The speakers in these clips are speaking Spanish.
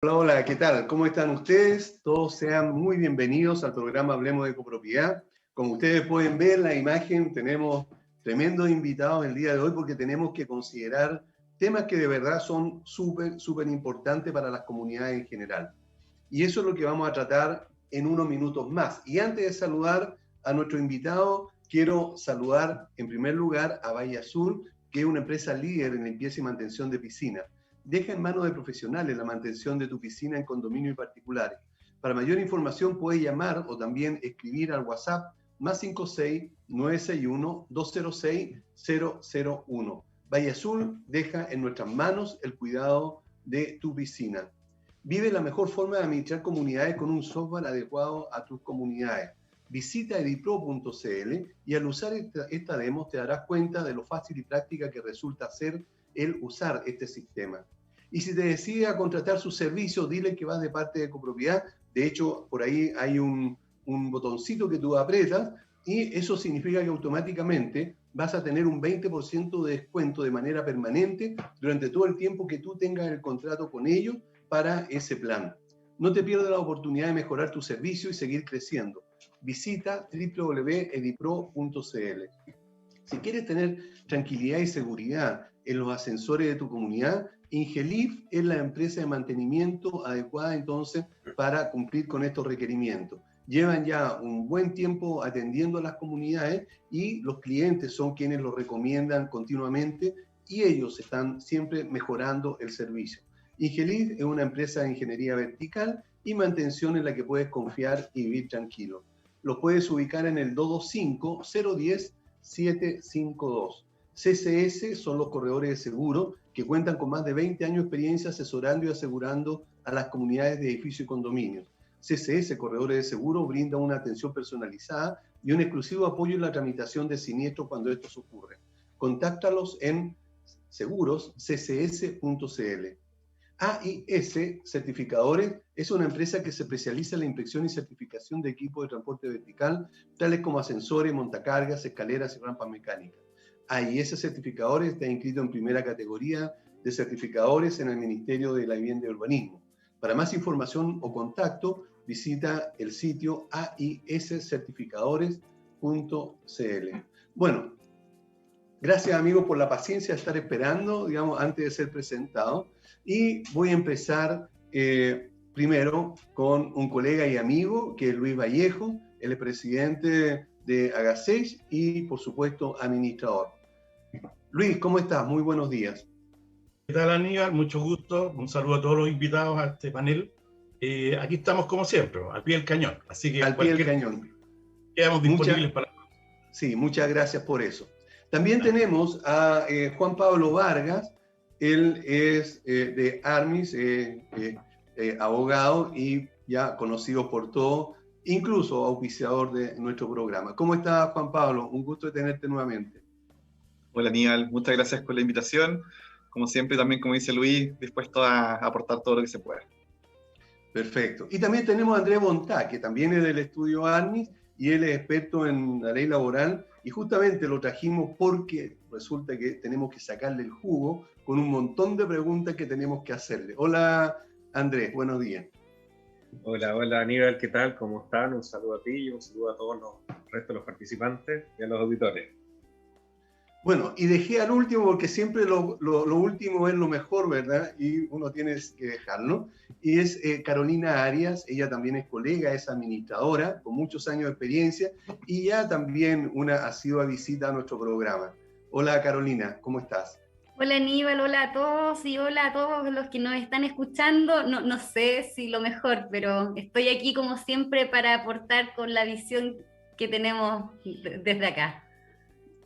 Hola, hola, ¿qué tal? ¿Cómo están ustedes? Todos sean muy bienvenidos al programa Hablemos de Copropiedad. Como ustedes pueden ver en la imagen, tenemos tremendos invitados el día de hoy porque tenemos que considerar temas que de verdad son súper importantes para las comunidades en general. Y eso es lo que vamos a tratar en unos minutos más. Y antes de saludar a nuestro invitado, quiero saludar en primer lugar a Valle Azul, que es una empresa líder en limpieza y mantención de piscinas. Deja en manos de profesionales la mantención de tu piscina en condominios y particulares. Para mayor información puedes llamar o también escribir al WhatsApp +56 961 206 001. Valle Azul deja en nuestras manos el cuidado de tu piscina. Vive la mejor forma de administrar comunidades con un software adecuado a tus comunidades. Visita edipro.cl y al usar esta demo te darás cuenta de lo fácil y práctica que resulta ser el usar este sistema. Y si te decides a contratar sus servicios, dile que vas de parte de Copropiedad. De hecho, por ahí hay un botoncito que tú aprietas y eso significa que automáticamente vas a tener un 20% de descuento de manera permanente durante todo el tiempo que tú tengas el contrato con ellos para ese plan. No te pierdas la oportunidad de mejorar tu servicio y seguir creciendo. Visita www.edipro.cl. Si quieres tener tranquilidad y seguridad en los ascensores de tu comunidad, Ingelif es la empresa de mantenimiento adecuada entonces para cumplir con estos requerimientos. Llevan ya un buen tiempo atendiendo a las comunidades y los clientes son quienes lo recomiendan continuamente y ellos están siempre mejorando el servicio. Ingelif es una empresa de ingeniería vertical y mantención en la que puedes confiar y vivir tranquilo. Los puedes ubicar en el 225-010-752. CCS son los corredores de seguro que cuentan con más de 20 años de experiencia asesorando y asegurando a las comunidades de edificios y condominios. CCS, Corredores de Seguro, brinda una atención personalizada y un exclusivo apoyo en la tramitación de siniestros cuando estos ocurren. Contáctalos en segurosccs.cl. AIS Certificadores es una empresa que se especializa en la inspección y certificación de equipos de transporte vertical, tales como ascensores, montacargas, escaleras y rampas mecánicas. AIS Certificadores está inscrito en primera categoría de certificadores en el Ministerio de la Vivienda y Urbanismo. Para más información o contacto, visita el sitio aiscertificadores.cl. Bueno, gracias amigos por la paciencia de estar esperando, digamos, antes de ser presentado. Y voy a empezar primero con un colega y amigo, que es Luis Vallejo, el presidente de Agaseix y, por supuesto, administrador. Luis, ¿cómo estás? Muy buenos días. ¿Qué tal, Aníbal? Mucho gusto. Un saludo a todos los invitados a este panel. Aquí estamos, como siempre, al pie del cañón. Así que al pie del cañón. Quedamos disponibles para... Sí, muchas gracias por eso. También tenemos a Juan Pablo Vargas. Él es de Armis, abogado y ya conocido por todos, incluso auspiciador de nuestro programa. ¿Cómo está, Juan Pablo? Un gusto de tenerte nuevamente. Hola, Aníbal. Muchas gracias por la invitación. Como siempre, también, como dice Luis, dispuesto a aportar todo lo que se pueda. Perfecto. Y también tenemos a Andrés Bontá, que también es del estudio Armis y él es experto en la ley laboral y justamente lo trajimos porque resulta que tenemos que sacarle el jugo con un montón de preguntas que tenemos que hacerle. Hola Andrés, buenos días. Hola, hola Aníbal, ¿qué tal? ¿Cómo están? Un saludo a ti y un saludo a todos los restos de los participantes y a los auditores. Bueno, y dejé al último porque siempre lo último es lo mejor, ¿verdad? Y uno tiene que dejarlo. Y es Carolina Arias, ella también es colega, es administradora, con muchos años de experiencia, y ya también una asidua visita a nuestro programa. Hola Carolina, ¿cómo estás? Hola Aníbal, hola a todos y hola a todos los que nos están escuchando. No sé si lo mejor, pero estoy aquí como siempre para aportar con la visión que tenemos desde acá.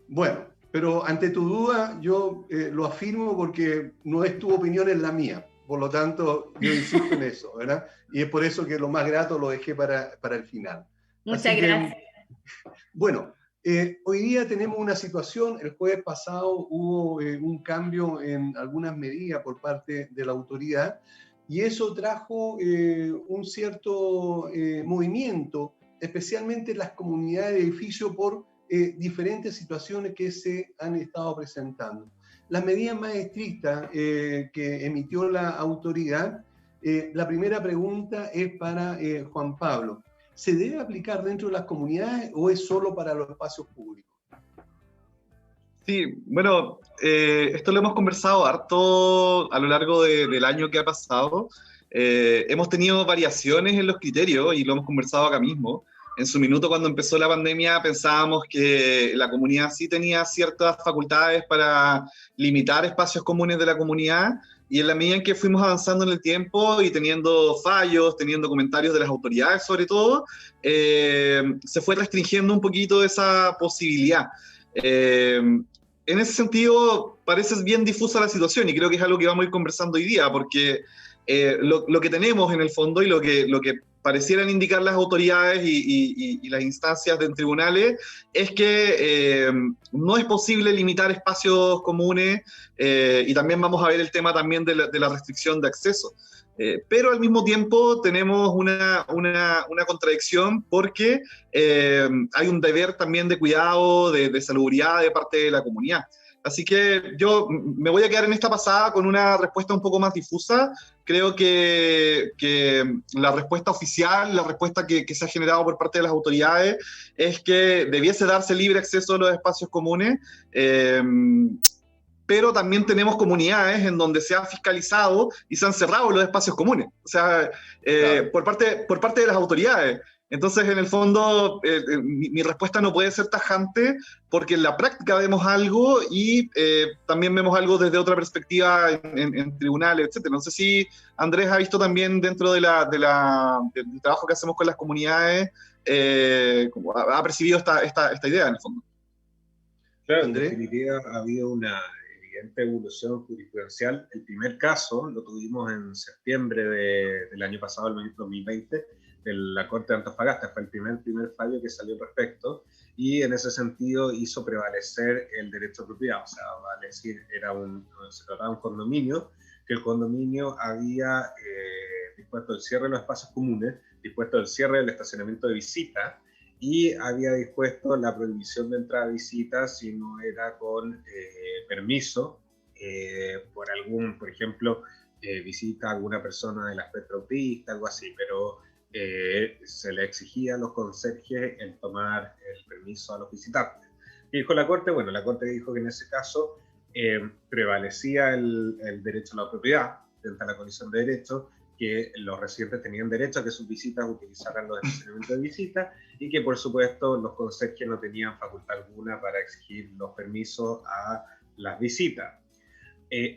Bueno, pero ante tu duda yo lo afirmo porque no es tu opinión, es la mía. Por lo tanto, yo insisto en eso, ¿verdad? Y es por eso que lo más grato lo dejé para el final. Muchas gracias. Bueno, hoy día tenemos una situación, el jueves pasado hubo un cambio en algunas medidas por parte de la autoridad y eso trajo un cierto movimiento, especialmente en las comunidades de edificio por diferentes situaciones que se han estado presentando. Las medidas más estrictas que emitió la autoridad La primera pregunta es para Juan Pablo. ¿Se debe aplicar dentro de las comunidades o es solo para los espacios públicos? Sí, bueno, esto lo hemos conversado harto a lo largo del año que ha pasado. Hemos tenido variaciones en los criterios y lo hemos conversado acá mismo. En su minuto, cuando empezó la pandemia, pensábamos que la comunidad sí tenía ciertas facultades para limitar espacios comunes de la comunidad, y en la medida en que fuimos avanzando en el tiempo y teniendo fallos, teniendo comentarios de las autoridades sobre todo, se fue restringiendo un poquito esa posibilidad. En ese sentido, parece bien difusa la situación y creo que es algo que vamos a ir conversando hoy día, porque lo que tenemos en el fondo y lo que parecieran indicar las autoridades y las instancias de tribunales es que no es posible limitar espacios comunes, y también vamos a ver el tema también de la restricción de acceso. Pero al mismo tiempo tenemos una contradicción porque hay un deber también de cuidado, de salubridad de parte de la comunidad. Así que yo me voy a quedar en esta pasada con una respuesta un poco más difusa. Creo que la respuesta oficial, la respuesta que se ha generado por parte de las autoridades es que debiese darse libre acceso a los espacios comunes, pero también tenemos comunidades en donde se ha fiscalizado y se han cerrado los espacios comunes, o sea, claro, por parte de las autoridades. Entonces, en el fondo, mi respuesta no puede ser tajante, porque en la práctica vemos algo y también vemos algo desde otra perspectiva en tribunales, etc. No sé si Andrés ha visto también dentro del trabajo que hacemos con las comunidades, ha percibido esta idea, en el fondo. Claro, en definitiva ha habido una evidente evolución jurisprudencial. El primer caso lo tuvimos en septiembre del año pasado, el 2020, de la Corte de Antofagasta. Fue el primer fallo que salió al respecto, y en ese sentido hizo prevalecer el derecho a propiedad. O sea, vale decir, se trataba de un condominio, que el condominio había dispuesto el cierre de los espacios comunes, dispuesto el cierre del estacionamiento de visita, y había dispuesto la prohibición de entrada a visitas si no era con permiso por ejemplo, visita a alguna persona del espectro autista, algo así, pero se le exigía a los conserjes el tomar el permiso a los visitantes. ¿Qué dijo la Corte? Bueno, la Corte dijo que en ese caso prevalecía el derecho a la propiedad frente a la colisión de derechos, que los residentes tenían derecho a que sus visitas utilizaran los estacionamientos de visita, y que por supuesto los conserjes no tenían facultad alguna para exigir los permisos a las visitas.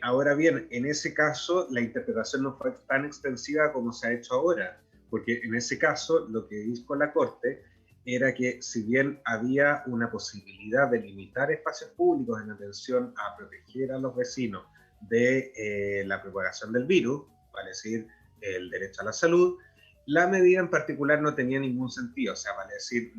Ahora bien, en ese caso la interpretación no fue tan extensiva como se ha hecho ahora, porque en ese caso lo que dijo la Corte era que si bien había una posibilidad de limitar espacios públicos en atención a proteger a los vecinos de la propagación del virus, vale decir, el derecho a la salud, la medida en particular no tenía ningún sentido. O sea, vale decir,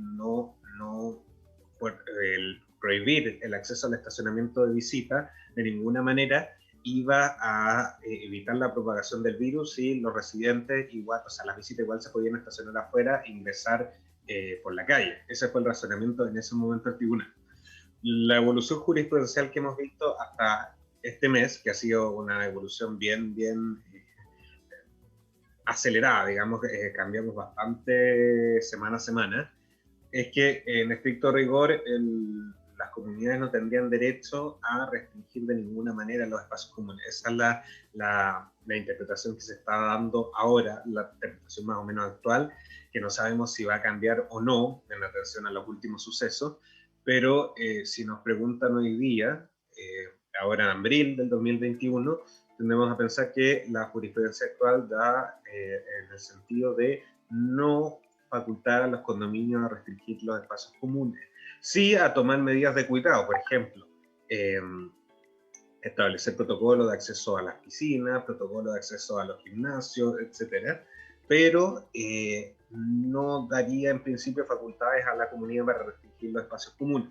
el prohibir el acceso al estacionamiento de visita de ninguna manera iba a evitar la propagación del virus, y los residentes igual, o sea, las visitas igual se podían estacionar afuera e ingresar por la calle. Ese fue el razonamiento en ese momento del tribunal. La evolución jurisprudencial que hemos visto hasta este mes, que ha sido una evolución bien acelerada, digamos, cambiamos bastante semana a semana, es que en estricto rigor las comunidades no tendrían derecho a restringir de ninguna manera los espacios comunes. Esa es la interpretación que se está dando ahora, la interpretación más o menos actual, que no sabemos si va a cambiar o no en atención a los últimos sucesos, pero si nos preguntan hoy día, ahora en abril del 2021, tendemos a pensar que la jurisprudencia actual da en el sentido de no facultar a los condominios a restringir los espacios comunes, sí a tomar medidas de cuidado, por ejemplo, establecer protocolos de acceso a las piscinas, protocolos de acceso a los gimnasios, etcétera, pero no daría en principio facultades a la comunidad para restringir los espacios comunes.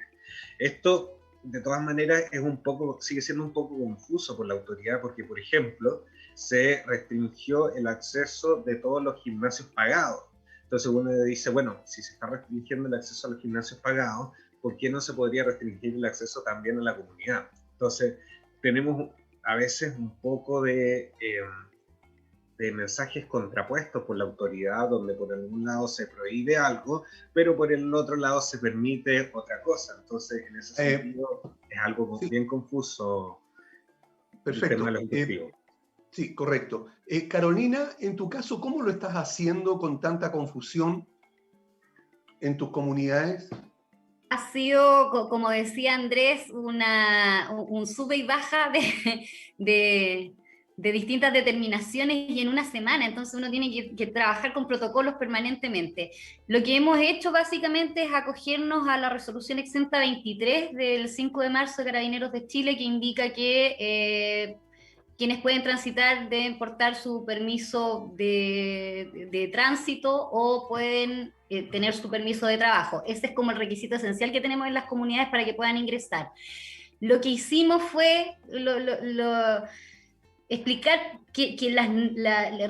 Esto, de todas maneras, sigue siendo un poco confuso por la autoridad, porque, por ejemplo, se restringió el acceso de todos los gimnasios pagados. Entonces uno dice, bueno, si se está restringiendo el acceso a los gimnasios pagados, ¿por qué no se podría restringir el acceso también a la comunidad? Entonces tenemos a veces un poco de de mensajes contrapuestos por la autoridad, donde por algún lado se prohíbe algo, pero por el otro lado se permite otra cosa. Entonces, en ese sentido, es algo sí. bien confuso. Perfecto. El tema de los objetivos. Sí, correcto. Carolina, en tu caso, ¿cómo lo estás haciendo con tanta confusión en tus comunidades? Ha sido, como decía Andrés, un sube y baja de distintas determinaciones y en una semana, entonces uno tiene que trabajar con protocolos permanentemente. Lo que hemos hecho básicamente es acogernos a la resolución exenta 23 del 5 de marzo de Carabineros de Chile, que indica que quienes pueden transitar deben portar su permiso de tránsito o pueden tener su permiso de trabajo. Ese es como el requisito esencial que tenemos en las comunidades para que puedan ingresar. Lo que hicimos fue explicar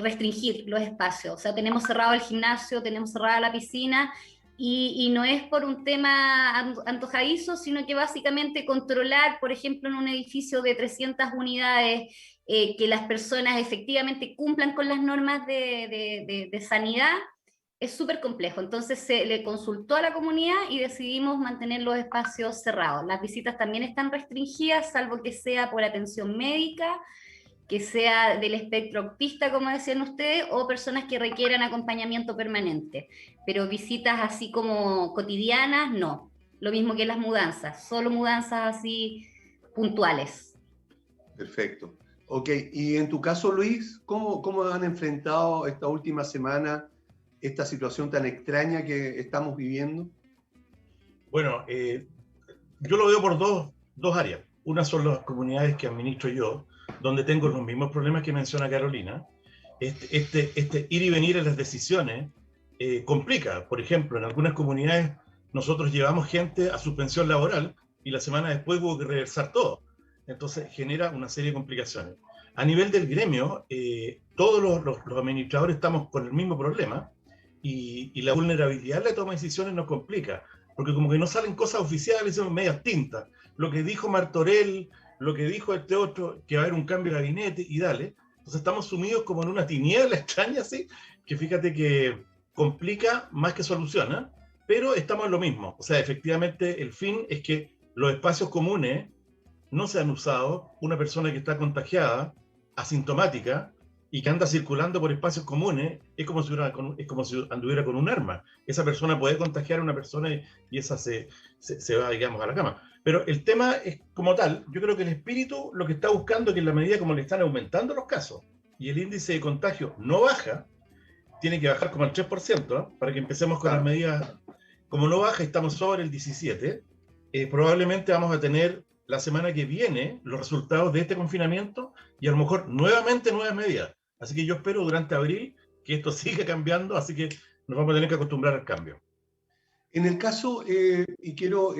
restringir los espacios. O sea, tenemos cerrado el gimnasio, tenemos cerrada la piscina, y no es por un tema antojadizo, sino que básicamente controlar, por ejemplo, en un edificio de 300 unidades, que las personas efectivamente cumplan con las normas de sanidad, es súper complejo. Entonces se le consultó a la comunidad y decidimos mantener los espacios cerrados. Las visitas también están restringidas, salvo que sea por atención médica, que sea del espectro autista, como decían ustedes, o personas que requieran acompañamiento permanente. Pero visitas así como cotidianas, no. Lo mismo que las mudanzas, solo mudanzas así puntuales. Perfecto. Ok, y en tu caso, Luis, ¿cómo han enfrentado esta última semana esta situación tan extraña que estamos viviendo? Bueno, yo lo veo por dos áreas. Una son las comunidades que administro yo, donde tengo los mismos problemas que menciona Carolina. Este ir y venir en las decisiones complica. Por ejemplo, en algunas comunidades nosotros llevamos gente a suspensión laboral y la semana después hubo que reversar todo. Entonces genera una serie de complicaciones. A nivel del gremio, todos los administradores estamos con el mismo problema y la vulnerabilidad de la toma de decisiones nos complica, porque como que no salen cosas oficiales, son medias tintas. Lo que dijo Martorell, lo que dijo este otro, que va a haber un cambio de gabinete y dale. Entonces estamos sumidos como en una tiniebla extraña, así, que fíjate que complica más que soluciona, pero estamos en lo mismo. O sea, efectivamente el fin es que los espacios comunes no sean usados. Una persona que está contagiada, asintomática, y que anda circulando por espacios comunes, es como si anduviera con un arma. Esa persona puede contagiar a una persona y esa se va, digamos, a la cama. Pero el tema es como tal, yo creo que el espíritu lo que está buscando es que en la medida como le están aumentando los casos y el índice de contagio no baja, tiene que bajar como al 3%, ¿eh? Para que empecemos con las medidas. Como no baja, estamos sobre el 17%, probablemente vamos a tener la semana que viene los resultados de este confinamiento y a lo mejor nuevamente nuevas medidas. Así que yo espero durante abril que esto siga cambiando, así que nos vamos a tener que acostumbrar al cambio. En el caso, y quiero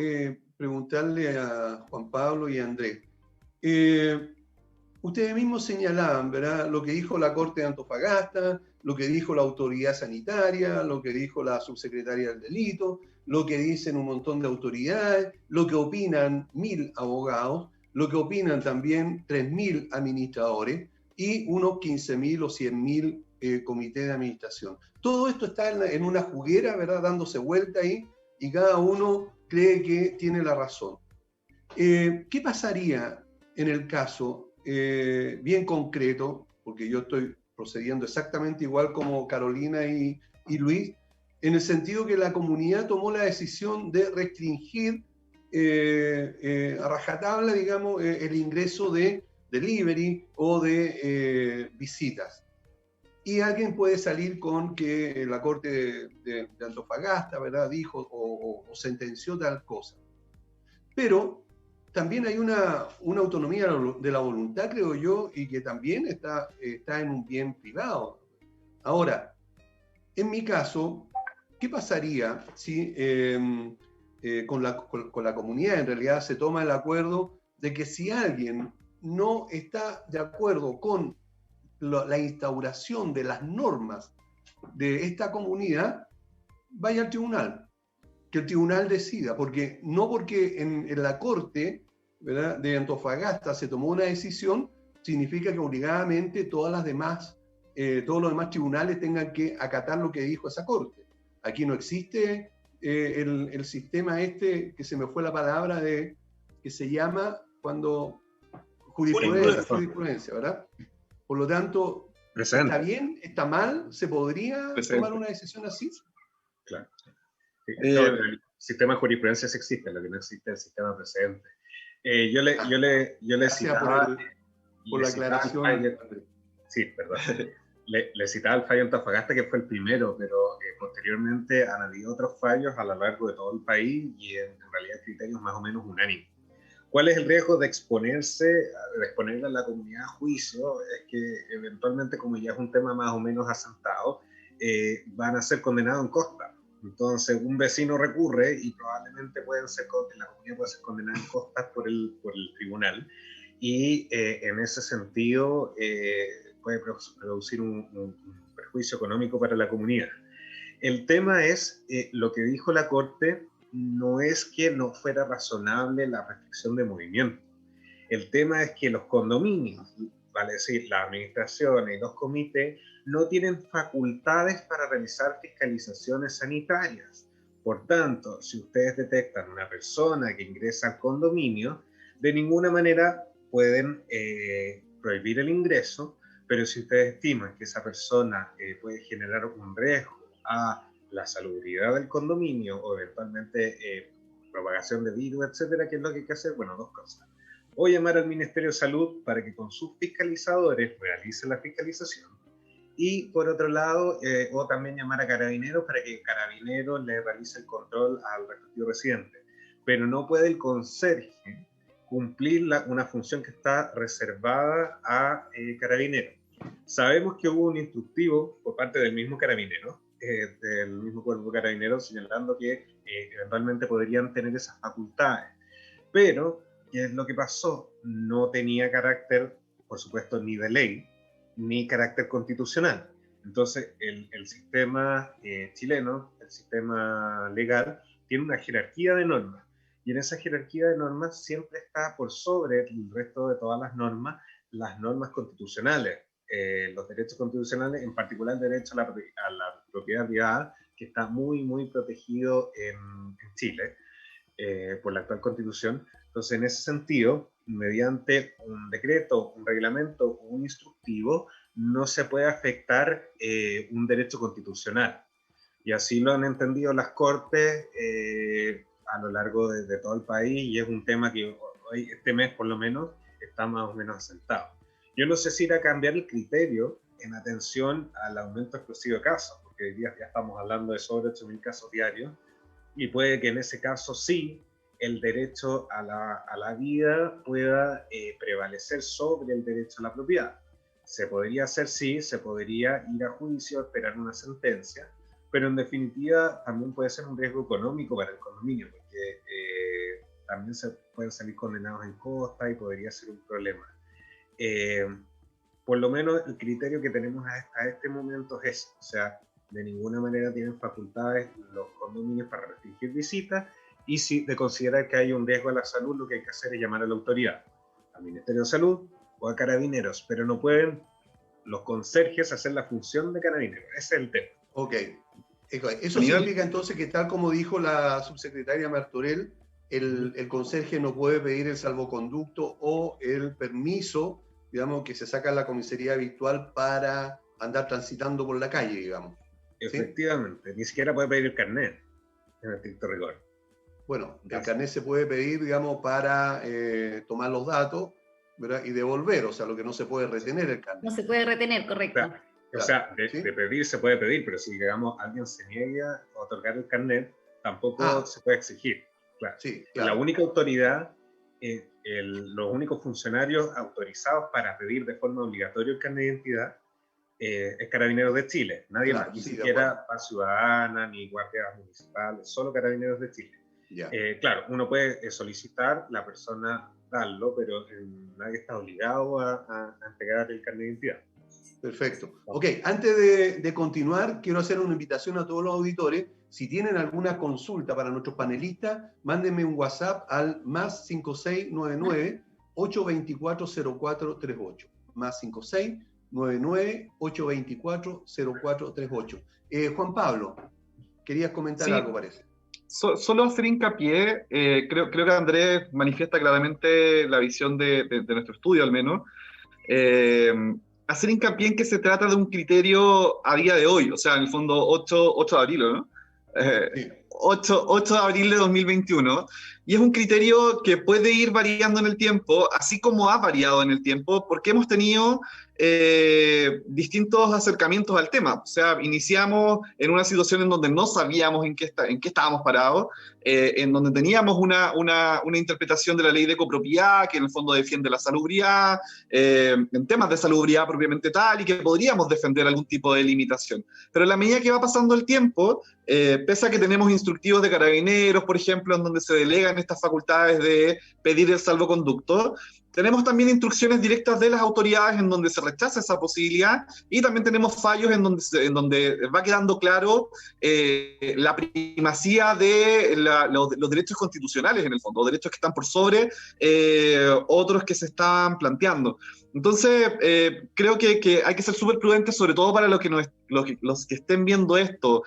preguntarle a Juan Pablo y a Andrés, ustedes mismos señalaban, ¿verdad?, lo que dijo la Corte de Antofagasta, lo que dijo la autoridad sanitaria, lo que dijo la subsecretaria del delito, lo que dicen un montón de autoridades, lo que opinan 1000 abogados, lo que opinan también 3000 administradores y unos 15.000 o 100.000 comités de administración. Todo esto está en una juguera, ¿verdad?, dándose vuelta ahí, y cada uno cree que tiene la razón. ¿Qué pasaría en el caso bien concreto, porque yo estoy procediendo exactamente igual como Carolina y Luis, en el sentido que la comunidad tomó la decisión de restringir a rajatabla, digamos, el ingreso de delivery o de visitas? Y alguien puede salir con que la Corte de Antofagasta, ¿verdad?, dijo o sentenció tal cosa. Pero también hay una autonomía de la voluntad, creo yo, y que también está en un bien privado. Ahora, en mi caso, ¿qué pasaría si con la comunidad en realidad se toma el acuerdo de que si alguien no está de acuerdo con la instauración de las normas de esta comunidad, vaya al tribunal, que el tribunal decida, porque en la Corte, ¿verdad?, de Antofagasta se tomó una decisión, significa que obligadamente todas las demás todos los demás tribunales tengan que acatar lo que dijo esa corte. Aquí no existe el sistema este, que se me fue la palabra, que se llama cuando jurisprudencia, ¿verdad? Por lo tanto, Presente. ¿está bien? ¿Está mal? ¿Se podría tomar una decisión así? Claro. El sistema de jurisprudencia sí existe, lo que no existe es el sistema presente. Yo le citaba... Por la aclaración. Sí, perdón. Le citaba el fallo Antofagasta, que fue el primero, pero posteriormente han habido otros fallos a lo largo de todo el país y en realidad criterios más o menos unánimes. ¿Cuál es el riesgo de exponerle a la comunidad a juicio? Es que eventualmente, como ya es un tema más o menos asentado, van a ser condenados en costa. Entonces, un vecino recurre y probablemente la comunidad puede ser condenada en costas por el tribunal. Y en ese sentido puede producir un perjuicio económico para la comunidad. El tema es, lo que dijo la Corte no es que no fuera razonable la restricción de movimiento. El tema es que los condominios, vale decir, las administraciones y los comités, no tienen facultades para realizar fiscalizaciones sanitarias. Por tanto, si ustedes detectan una persona que ingresa al condominio, de ninguna manera pueden prohibir el ingreso, pero si ustedes estiman que esa persona puede generar un riesgo a la salubridad del condominio o eventualmente propagación de virus, etcétera, ¿qué es lo que hay que hacer? Bueno, dos cosas. O llamar al Ministerio de Salud para que con sus fiscalizadores realicen la fiscalización. Y por otro lado, o también llamar a Carabineros para que Carabineros le realice el control al respectivo residente. Pero no puede el conserje cumplir una función que está reservada a Carabineros. Sabemos que hubo un instructivo por parte del mismo Carabinero, del mismo cuerpo Carabinero, señalando que eventualmente podrían tener esas facultades. Pero, ¿qué es lo que pasó? No tenía carácter, por supuesto, ni de ley, ni carácter constitucional. Entonces, el sistema chileno, el sistema legal, tiene una jerarquía de normas. Y en esa jerarquía de normas siempre está por sobre el resto de todas las normas constitucionales. Los derechos constitucionales, en particular el derecho a la propiedad privada, que está muy, muy protegido en Chile por la actual Constitución. Entonces, en ese sentido, mediante un decreto, un reglamento o un instructivo, no se puede afectar un derecho constitucional. Y así lo han entendido las Cortes a lo largo de todo el país, y es un tema que hoy, este mes por lo menos, está más o menos asentado. Yo no sé si irá a cambiar el criterio en atención al aumento explosivo de casos, porque hoy día ya estamos hablando de sobre 8.000 casos diarios, y puede que en ese caso sí el derecho a la vida pueda prevalecer sobre el derecho a la propiedad. Se podría hacer, sí, se podría ir a juicio, esperar una sentencia, pero en definitiva también puede ser un riesgo económico para el condominio, porque también se pueden salir condenados en costa y podría ser un problema. Por lo menos el criterio que tenemos hasta este momento es ese, o sea, de ninguna manera tienen facultades los condominios para restringir visitas, y si de considerar que hay un riesgo a la salud, lo que hay que hacer es llamar a la autoridad, al Ministerio de Salud o a Carabineros, pero no pueden los conserjes hacer la función de Carabineros. Ese es el tema. Ok. Eso significa entonces que, tal como dijo la subsecretaria Martorell, el conserje no puede pedir el salvoconducto o el permiso, digamos, que se saca en la comisaría virtual para andar transitando por la calle, digamos. Efectivamente, ¿sí? Ni siquiera puede pedir el carnet, en estricto rigor. Bueno, el carnet se puede pedir, digamos, para tomar los datos, ¿verdad? Y devolver, o sea, lo que no se puede retener el carnet. No se puede retener, correcto. O sea, de pedir se puede pedir, pero si, digamos, alguien se niega a otorgar el carnet, tampoco se puede exigir. Claro. Sí, claro. La única autoridad, los únicos funcionarios autorizados para pedir de forma obligatoria el carnet de identidad es Carabineros de Chile. Nadie más, ni siquiera Paz Ciudadana, ni guardias municipales, solo Carabineros de Chile. Claro, uno puede solicitar, la persona darlo, pero nadie está obligado a entregar el carnet de identidad. Perfecto. Ok, antes de continuar, quiero hacer una invitación a todos los auditores. Si tienen alguna consulta para nuestros panelistas, mándenme un WhatsApp al +5699 824 0438. +56 99-824-0438. Juan Pablo, querías comentar algo, parece. Solo hacer hincapié, creo que Andrés manifiesta claramente la visión de nuestro estudio, al menos. Hacer hincapié en que se trata de un criterio a día de hoy, o sea, en el fondo 8 de abril, ¿no? Sí. 8 de abril de 2021, y es un criterio que puede ir variando en el tiempo, así como ha variado en el tiempo, porque hemos tenido distintos acercamientos al tema. O sea, iniciamos en una situación en donde no sabíamos en qué estábamos parados, en donde teníamos una interpretación de la ley de copropiedad, que en el fondo defiende la salubridad, en temas de salubridad propiamente tal, y que podríamos defender algún tipo de limitación. Pero a la medida que va pasando el tiempo, pese a que tenemos instructivos de carabineros, por ejemplo, en donde se delegan estas facultades de pedir el salvoconducto, tenemos también instrucciones directas de las autoridades en donde se rechaza esa posibilidad, y también tenemos fallos en donde va quedando claro la primacía de los derechos constitucionales, en el fondo, derechos que están por sobre otros que se están planteando. Entonces, creo que hay que ser súper prudentes, sobre todo para los que estén viendo esto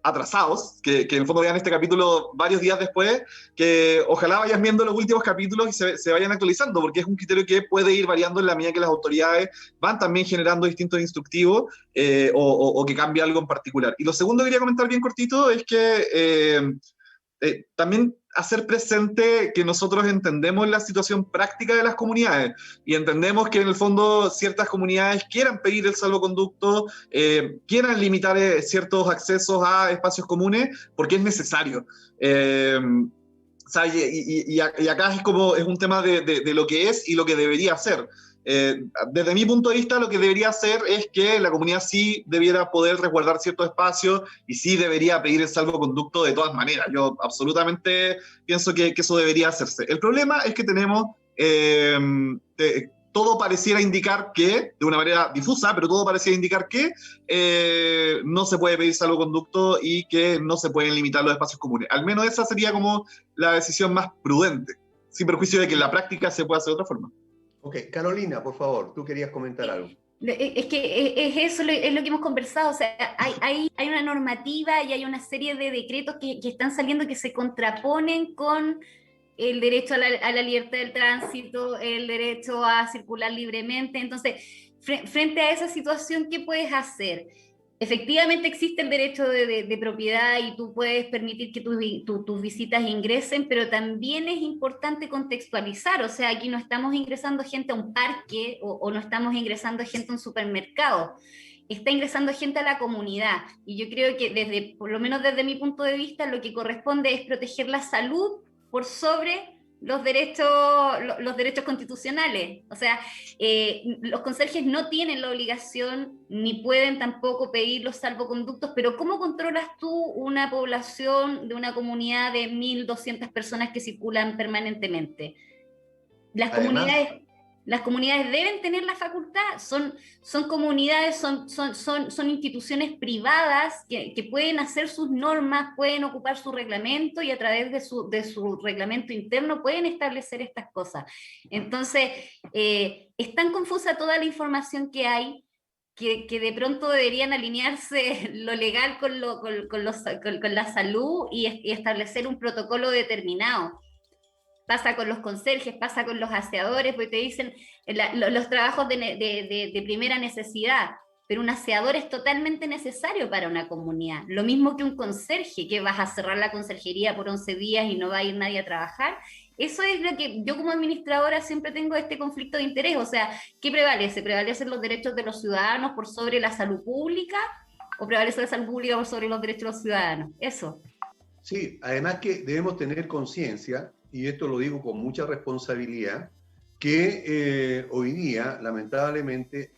atrasados, que en el fondo vean este capítulo varios días después, que ojalá vayan viendo los últimos capítulos y se vayan actualizando, porque es un criterio que puede ir variando en la medida que las autoridades van también generando distintos instructivos o que cambie algo en particular. Y lo segundo que quería comentar bien cortito es que también hacer presente que nosotros entendemos la situación práctica de las comunidades y entendemos que en el fondo ciertas comunidades quieran pedir el salvoconducto, quieran limitar ciertos accesos a espacios comunes porque es necesario. O sea, y acá es un tema de lo que es y lo que debería ser. Desde mi punto de vista, lo que debería hacer es que la comunidad sí debiera poder resguardar ciertos espacios y sí debería pedir el salvoconducto de todas maneras. Yo absolutamente pienso que eso debería hacerse. El problema es que tenemos, todo pareciera indicar que, de una manera difusa, pero todo pareciera indicar que no se puede pedir salvoconducto y que no se pueden limitar los espacios comunes. Al menos esa sería como la decisión más prudente, sin perjuicio de que en la práctica se pueda hacer de otra forma. Ok, Carolina, por favor, tú querías comentar algo. Es que es lo que hemos conversado, o sea, hay una normativa y hay una serie de decretos que están saliendo que se contraponen con el derecho a la libertad del tránsito, el derecho a circular libremente. Entonces, frente a esa situación, ¿qué puedes hacer? Efectivamente existe el derecho de propiedad y tú puedes permitir que tus visitas ingresen, pero también es importante contextualizar, o sea, aquí no estamos ingresando gente a un parque o no estamos ingresando gente a un supermercado, está ingresando gente a la comunidad, y yo creo que por lo menos desde mi punto de vista, lo que corresponde es proteger la salud por sobre los derechos constitucionales. O sea, los conserjes no tienen la obligación ni pueden tampoco pedir los salvoconductos, pero ¿cómo controlas tú una población de una comunidad de 1.200 personas que circulan permanentemente? Las comunidades deben tener la facultad, son comunidades, son instituciones privadas que pueden hacer sus normas, pueden ocupar su reglamento y a través de su reglamento interno pueden establecer estas cosas. Entonces, es tan confusa toda la información que hay que de pronto deberían alinearse lo legal con la salud y establecer un protocolo determinado. Pasa con los conserjes, pasa con los aseadores, porque te dicen los trabajos de primera necesidad, pero un aseador es totalmente necesario para una comunidad. Lo mismo que un conserje, que vas a cerrar la conserjería por 11 días y no va a ir nadie a trabajar. Eso es lo que yo como administradora siempre tengo este conflicto de interés. O sea, ¿qué prevalece? ¿Prevalecen los derechos de los ciudadanos por sobre la salud pública? ¿O prevalece la salud pública por sobre los derechos de los ciudadanos? Eso. Sí, además que debemos tener conciencia, y esto lo digo con mucha responsabilidad, que hoy día, lamentablemente,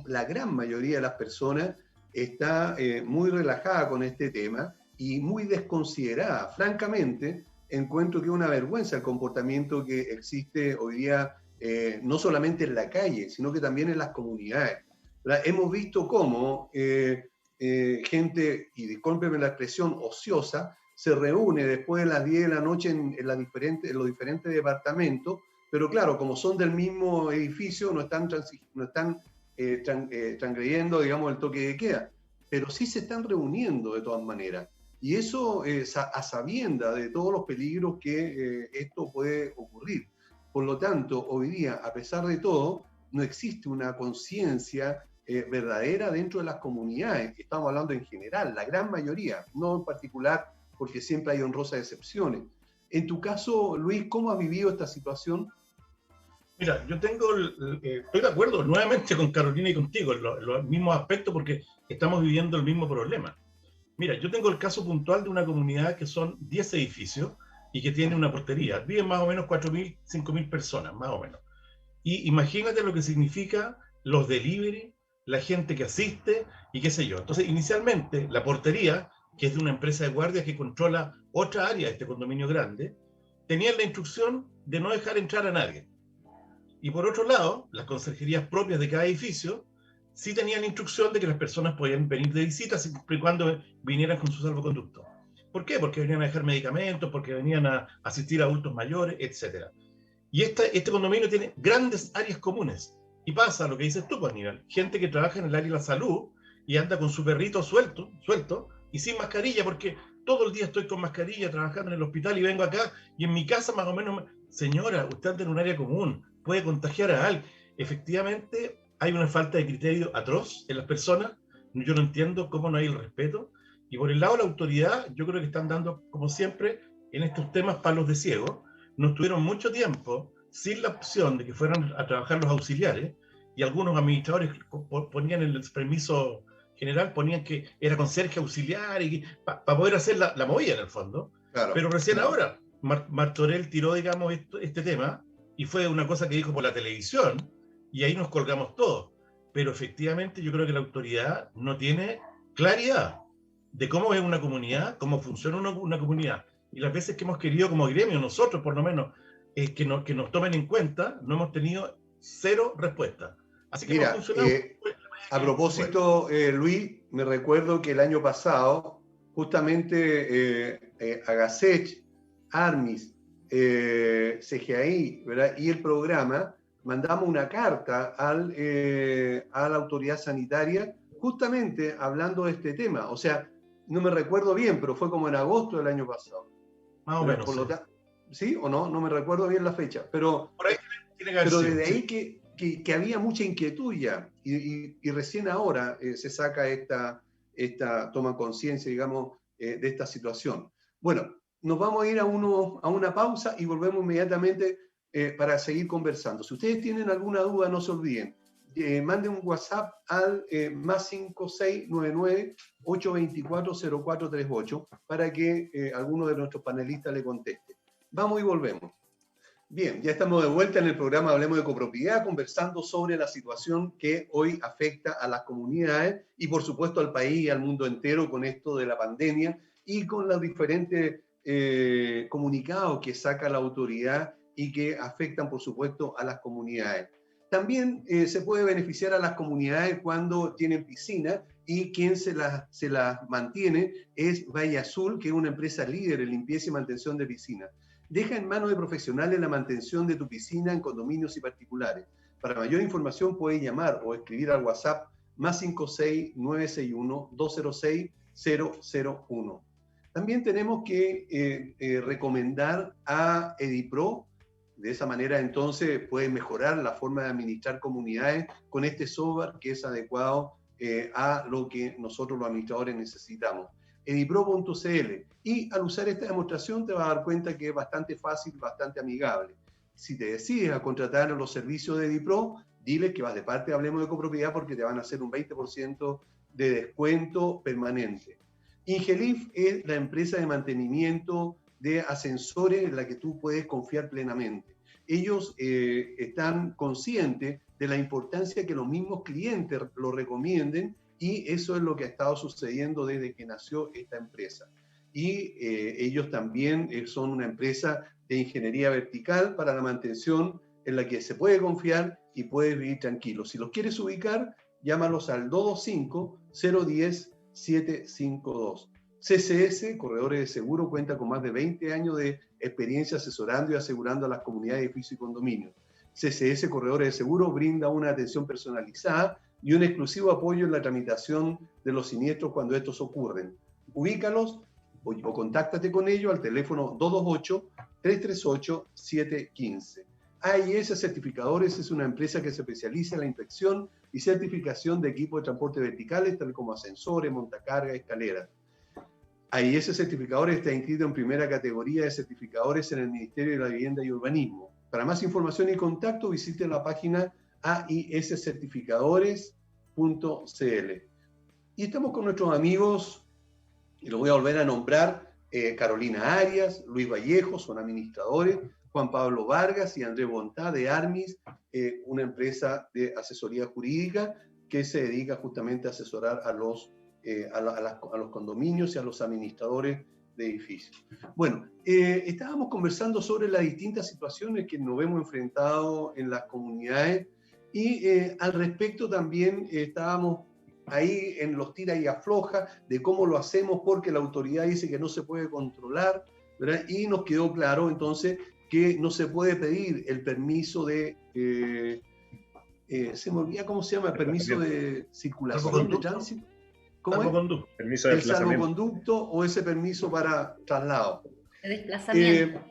la gran mayoría de las personas está muy relajada con este tema y muy desconsiderada. Francamente, encuentro que es una vergüenza el comportamiento que existe hoy día, no solamente en la calle, sino que también en las comunidades. Hemos visto cómo gente, y discúlpeme la expresión, ociosa, se reúne después de las 10 de la noche en los diferentes departamentos, pero claro, como son del mismo edificio, no están transgrediendo, digamos, el toque de queda, pero sí se están reuniendo de todas maneras. Y eso a sabiendas de todos los peligros que esto puede ocurrir. Por lo tanto, hoy día, a pesar de todo, no existe una conciencia verdadera dentro de las comunidades. Estamos hablando en general, la gran mayoría, no en particular, porque siempre hay honrosas excepciones. En tu caso, Luis, ¿cómo has vivido esta situación? Mira, yo estoy de acuerdo nuevamente con Carolina y contigo en los mismos aspectos porque estamos viviendo el mismo problema. Mira, yo tengo el caso puntual de una comunidad que son 10 edificios y que tiene una portería. Viven más o menos 4.000, 5.000 personas, más o menos. Y imagínate lo que significa los delivery, la gente que asiste y qué sé yo. Entonces, inicialmente, la portería, que es de una empresa de guardias que controla otra área de este condominio grande, tenía la instrucción de no dejar entrar a nadie. Y por otro lado, las conserjerías propias de cada edificio sí tenían la instrucción de que las personas podían venir de visita siempre y cuando vinieran con su salvoconducto. ¿Por qué? Porque venían a dejar medicamentos, porque venían a asistir a adultos mayores, etc. Y este condominio tiene grandes áreas comunes. Y pasa lo que dices tú, pues, Aníbal. Gente que trabaja en el área de la salud y anda con su perrito suelto y sin mascarilla, porque todo el día estoy con mascarilla trabajando en el hospital y vengo acá y en mi casa más o menos, señora, usted anda en un área común, puede contagiar a alguien. Efectivamente, hay una falta de criterio atroz en las personas. Yo no entiendo cómo no hay el respeto. Y por el lado de la autoridad, yo creo que están dando, como siempre, en estos temas palos de ciego. Nos tuvieron mucho tiempo sin la opción de que fueran a trabajar los auxiliares, y algunos administradores ponían en el permiso general, ponían que era conserje auxiliar para poder hacer la movida en el fondo. Claro, pero recién ahora Martorell tiró, digamos, este tema, y fue una cosa que dijo por la televisión, y ahí nos colgamos todos. Pero efectivamente yo creo que la autoridad no tiene claridad de cómo es una comunidad, cómo funciona una comunidad. Y las veces que hemos querido como gremio, nosotros por lo menos, que nos tomen en cuenta, no hemos tenido cero respuesta. Así que mira, hemos funcionado. A propósito, Luis, me recuerdo que el año pasado, justamente Agasech, Armis, CGI, ¿verdad? Y el programa, mandamos una carta a la autoridad sanitaria, justamente hablando de este tema. O sea, no me recuerdo bien, pero fue como en agosto del año pasado. Más o menos. ¿Sí o no? No me recuerdo bien la fecha. Pero, por ahí tiene que haber pero sido, desde ahí que había mucha inquietud ya. Y recién ahora se saca toma conciencia, digamos, de esta situación. Bueno, nos vamos a ir a una pausa y volvemos inmediatamente para seguir conversando. Si ustedes tienen alguna duda, no se olviden. Manden un WhatsApp al más 5699-824-0438 para que alguno de nuestros panelistas le conteste. Vamos y volvemos. Bien, ya estamos de vuelta en el programa Hablemos de Copropiedad, conversando sobre la situación que hoy afecta a las comunidades y por supuesto al país y al mundo entero con esto de la pandemia y con los diferentes comunicados que saca la autoridad y que afectan por supuesto a las comunidades. También se puede beneficiar a las comunidades cuando tienen piscina y quien se las mantiene es Valle Azul, que es una empresa líder en limpieza y mantención de piscinas. Deja en manos de profesionales la mantención de tu piscina en condominios y particulares. Para mayor información puedes llamar o escribir al WhatsApp más 56961-206-001. También tenemos que recomendar a Edipro. De esa manera, entonces, puede mejorar la forma de administrar comunidades con este software que es adecuado a lo que nosotros los administradores necesitamos. Edipro.cl. Y al usar esta demostración te vas a dar cuenta que es bastante fácil, bastante amigable. Si te decides a contratar los servicios de Edipro, dile que vas de parte de Hablemos de Copropiedad porque te van a hacer un 20% de descuento permanente. Ingelif es la empresa de mantenimiento de ascensores en la que tú puedes confiar plenamente. Ellos están conscientes de la importancia que los mismos clientes lo recomienden y eso es lo que ha estado sucediendo desde que nació esta empresa. Y ellos también son una empresa de ingeniería vertical para la mantención en la que se puede confiar y puedes vivir tranquilo. Si los quieres ubicar, llámalos al 225-010-752. CCS, Corredores de Seguro, cuenta con más de 20 años de experiencia asesorando y asegurando a las comunidades de edificios y condominios. CCS, Corredores de Seguro, brinda una atención personalizada y un exclusivo apoyo en la tramitación de los siniestros cuando estos ocurren. Ubícalos o contáctate con ellos al teléfono 228-338-715. AIS Certificadores es una empresa que se especializa en la inspección y certificación de equipos de transporte verticales, tal como ascensores, montacargas, escaleras. AIS Certificadores está inscrito en primera categoría de certificadores en el Ministerio de la Vivienda y Urbanismo. Para más información y contacto, visite la página aiscertificadores.cl. Y estamos con nuestros amigos, y los voy a volver a nombrar, Carolina Arias, Luis Vallejo, son administradores, Juan Pablo Vargas y Andrés Bontá de Armis, una empresa de asesoría jurídica que se dedica justamente a asesorar a los condominios y a los administradores de edificios. Bueno, estábamos conversando sobre las distintas situaciones que nos hemos enfrentado en las comunidades y al respecto también estábamos ahí en los tira y afloja de cómo lo hacemos porque la autoridad dice que no se puede controlar, ¿verdad? Y nos quedó claro entonces que no se puede pedir el permiso de, se me olvida cómo se llama, el permiso de circulación, de tránsito. ¿Cómo es? Permiso de el salvoconducto o ese permiso para traslado. De desplazamiento.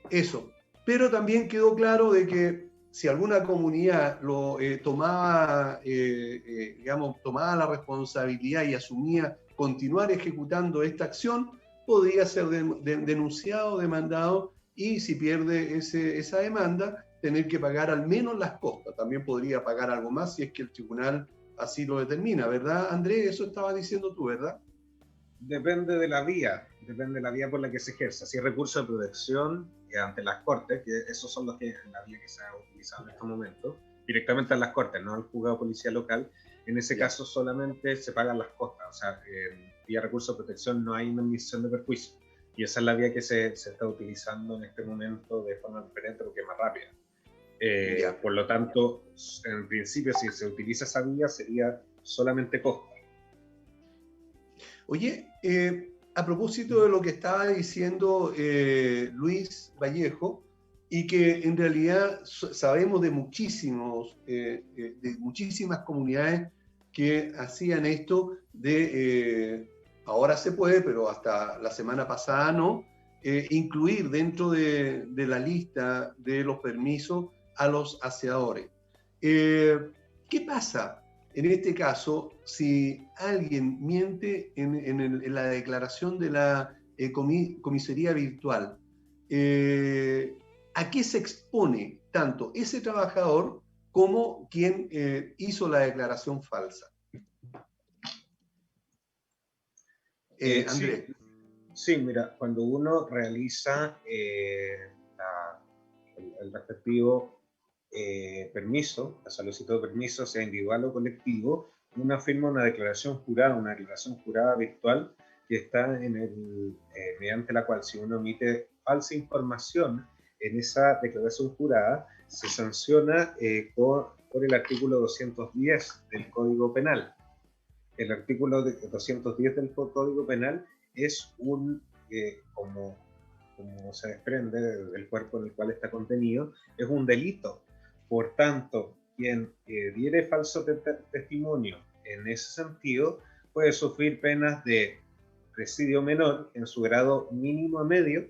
Eso. Pero también quedó claro de que si alguna comunidad lo tomaba la responsabilidad y asumía continuar ejecutando esta acción, podría ser denunciado, demandado, y si pierde esa demanda, tener que pagar al menos las costas. También podría pagar algo más si es que el tribunal así lo determina, ¿verdad, Andrés? Eso estabas diciendo tú, ¿verdad? Depende de la vía por la que se ejerza. Si es recurso de protección ante las Cortes, que esos son la vía que se ha utilizado en estos momentos, directamente a las Cortes, no al juzgado policial local, en ese caso solamente se pagan las costas. O sea, vía recurso de protección no hay indemnización de perjuicio. Y esa es la vía que se está utilizando en este momento de forma diferente porque es más rápida. Por lo tanto, en principio, si se utiliza esa vía, sería solamente costa. Oye, a propósito de lo que estaba diciendo Luis Vallejo, y que en realidad sabemos de muchísimas comunidades que hacían esto ahora se puede, pero hasta la semana pasada no, incluir dentro de la lista de los permisos a los aseadores. ¿Qué pasa en este caso si alguien miente en la declaración de la comisaría virtual? ¿A qué se expone tanto ese trabajador como quien hizo la declaración falsa? Andrés. Sí, mira, cuando uno realiza el respectivo permiso, la solicitud de permiso, sea individual o colectivo, uno firma una declaración jurada virtual que está mediante la cual si uno emite falsa información en esa declaración jurada, se sanciona por el artículo 210 del Código Penal. El artículo 210 del Código Penal es como se desprende del cuerpo en el cual está contenido, es un delito. Por tanto, quien diere falso testimonio en ese sentido puede sufrir penas de presidio menor en su grado mínimo a medio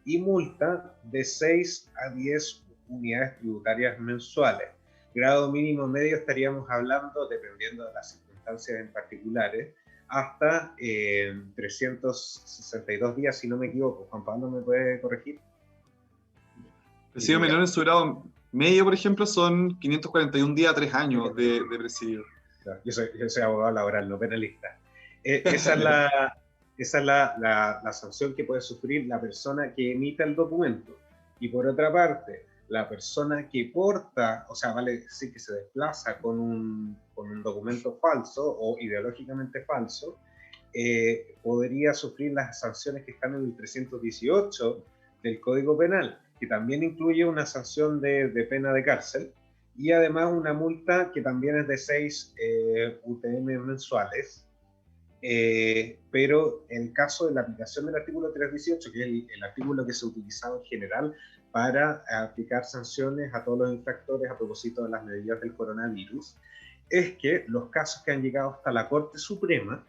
y multa de 6 a 10 unidades tributarias mensuales. Grado mínimo medio estaríamos hablando, dependiendo de las circunstancias en particulares, hasta 362 días, si no me equivoco. Juan Pablo, ¿me puede corregir? Presidio menor en su grado medio, por ejemplo, son 541 días a 3 años de presidio. Yo soy abogado laboral, no penalista. Esa es la sanción que puede sufrir la persona que emita el documento. Y por otra parte, la persona que porta, o sea, vale decir que se desplaza con un documento falso o ideológicamente falso, podría sufrir las sanciones que están en el 318 del Código Penal, que también incluye una sanción de pena de cárcel y además una multa que también es de 6 UTM mensuales. Pero en caso de la aplicación del artículo 318, que es el artículo que se ha utilizado en general para aplicar sanciones a todos los infractores a propósito de las medidas del coronavirus, es que los casos que han llegado hasta la Corte Suprema,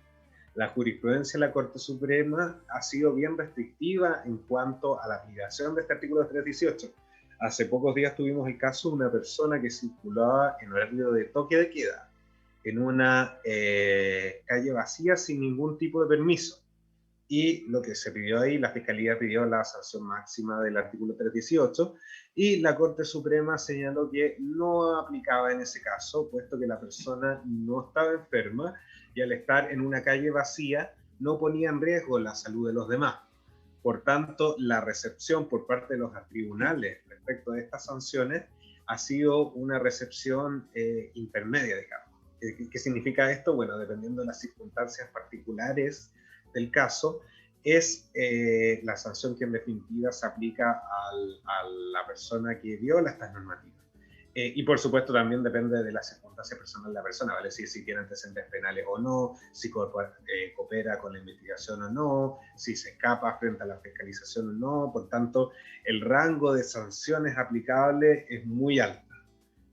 la jurisprudencia de la Corte Suprema ha sido bien restrictiva en cuanto a la aplicación de este artículo 318. Hace pocos días tuvimos el caso de una persona que circulaba en horario de toque de queda en una calle vacía sin ningún tipo de permiso. Y lo que se pidió ahí, la Fiscalía pidió la sanción máxima del artículo 318 y la Corte Suprema señaló que no aplicaba en ese caso, puesto que la persona no estaba enferma y al estar en una calle vacía no ponía en riesgo la salud de los demás. Por tanto, la recepción por parte de los tribunales respecto a estas sanciones ha sido una recepción intermedia, digamos. ¿Qué significa esto? Bueno, dependiendo de las circunstancias particulares del caso, es la sanción que en definitiva se aplica a la persona que viola estas normativas. Y por supuesto también depende de la circunstancia personal de la persona, ¿vale? Si tiene antecedentes penales o no, si coopera con la investigación o no, si se escapa frente a la fiscalización o no. Por tanto, el rango de sanciones aplicables es muy alto,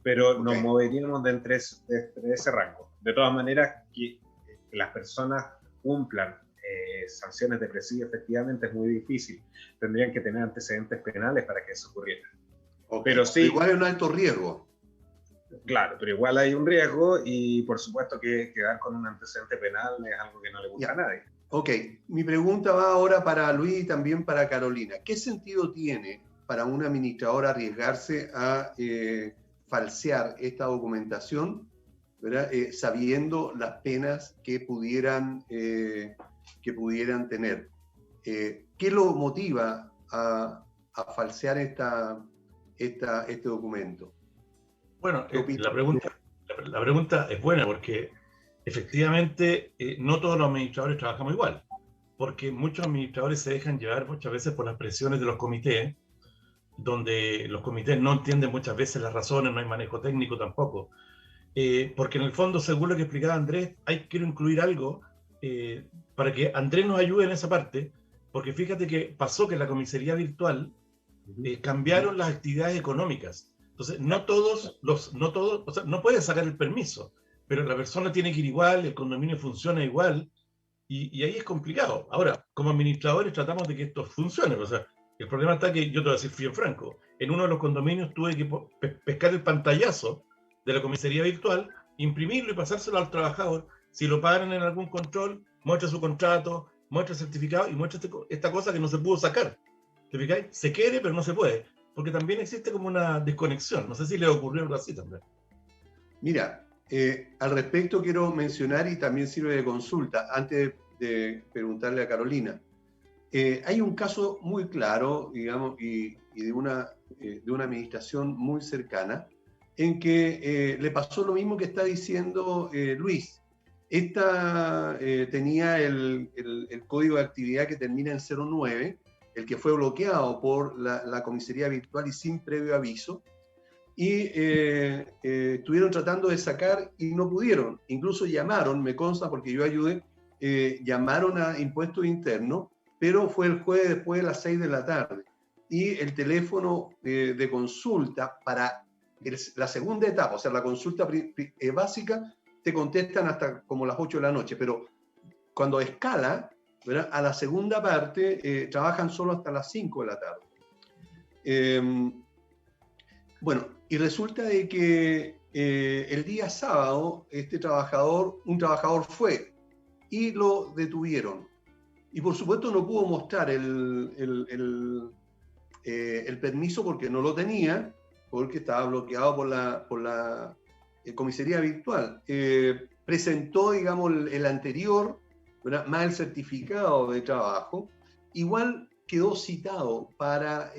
pero nos moveríamos de entre ese rango. De todas maneras, que las personas cumplan sanciones de presidio efectivamente es muy difícil. Tendrían que tener antecedentes penales para que eso ocurriera. Pero sí, igual hay un alto riesgo. Claro, pero igual hay un riesgo y por supuesto que quedar con un antecedente penal es algo que no le gusta a nadie. Ok, mi pregunta va ahora para Luis y también para Carolina. ¿Qué sentido tiene para un administrador arriesgarse a falsear esta documentación, ¿verdad? Sabiendo las penas que pudieran tener? ¿Qué lo motiva a falsear este documento? Bueno, la pregunta es buena porque efectivamente no todos los administradores trabajamos igual, porque muchos administradores se dejan llevar muchas veces por las presiones de los comités, donde los comités no entienden muchas veces las razones, no hay manejo técnico tampoco, porque en el fondo, según lo que explicaba Andrés, quiero incluir algo para que Andrés nos ayude en esa parte, porque fíjate que pasó que en la comisaría virtual cambiaron las actividades económicas. Entonces, no todos, o sea, no pueden sacar el permiso, pero la persona tiene que ir igual, el condominio funciona igual, y ahí es complicado. Ahora, como administradores tratamos de que esto funcione, o sea, el problema está que, yo te voy a decir bien franco, en uno de los condominios tuve que pescar el pantallazo de la comisaría virtual, imprimirlo y pasárselo al trabajador. Si lo pagan en algún control, muestra su contrato, muestra el certificado y muestra esta cosa que no se pudo sacar. ¿Te fijáis? Se quiere, pero no se puede. Porque también existe como una desconexión. No sé si le ocurrió algo así también. Mira, al respecto quiero mencionar, y también sirve de consulta, antes de preguntarle a Carolina. Hay un caso muy claro, digamos, y de una administración muy cercana, en que le pasó lo mismo que está diciendo Luis. Esta tenía el código de actividad que termina en 09, el que fue bloqueado por la comisaría virtual y sin previo aviso, y estuvieron tratando de sacar y no pudieron. Incluso llamaron, me consta porque yo ayudé, llamaron a Impuestos Internos, pero fue el jueves después de las 6 de la tarde. Y el teléfono de consulta para la segunda etapa, o sea, la consulta básica, te contestan hasta como las 8 de la noche, pero cuando escala, ¿verdad?, a la segunda parte trabajan solo hasta las 5 de la tarde. Bueno, y resulta de que el día sábado un trabajador fue y lo detuvieron. Y por supuesto no pudo mostrar el permiso porque no lo tenía, porque estaba bloqueado por la comisaría virtual. Presentó, digamos, el anterior, ¿verdad?, más el certificado de trabajo. Igual quedó citado para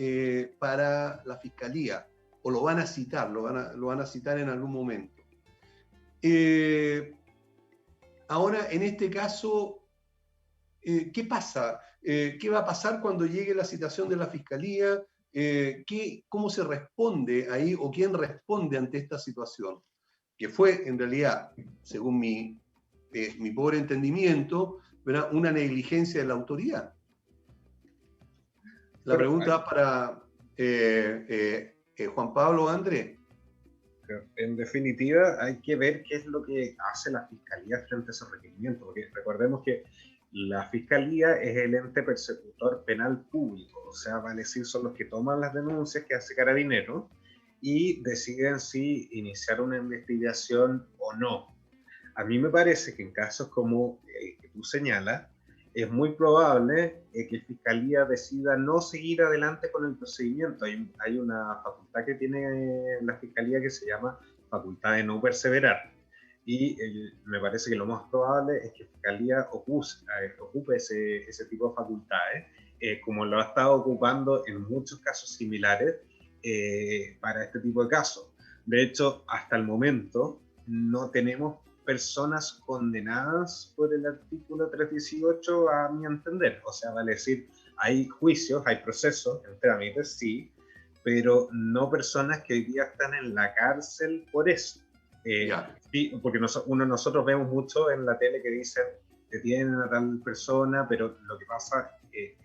la fiscalía, o lo van a citar, lo van a citar en algún momento. Ahora, en este caso, ¿qué pasa? ¿Qué va a pasar cuando llegue la citación de la fiscalía? ¿Cómo se responde ahí, o quién responde ante esta situación? Que fue, en realidad, según mi pobre entendimiento, ¿verdad?, una negligencia de la autoridad. La pregunta para Juan Pablo o Andrés. En definitiva, hay que ver qué es lo que hace la Fiscalía frente a esos requerimientos, porque recordemos que la Fiscalía es el ente persecutor penal público, o sea, vale decir, son los que toman las denuncias que hace Carabineros y deciden si iniciar una investigación o no. A mí me parece que en casos como el que tú señalas, es muy probable que Fiscalía decida no seguir adelante con el procedimiento. Hay una facultad que tiene la Fiscalía que se llama facultad de no perseverar. Y me parece que lo más probable es que Fiscalía ocupe ese tipo de facultades, como lo ha estado ocupando en muchos casos similares para este tipo de casos. De hecho, hasta el momento no tenemos personas condenadas por el artículo 318 a mi entender. O sea, vale decir, hay juicios, hay procesos en trámites, sí, pero no personas que hoy día están en la cárcel por eso. Sí, porque nosotros vemos mucho en la tele que dicen que tienen a tal persona, pero lo que pasa es que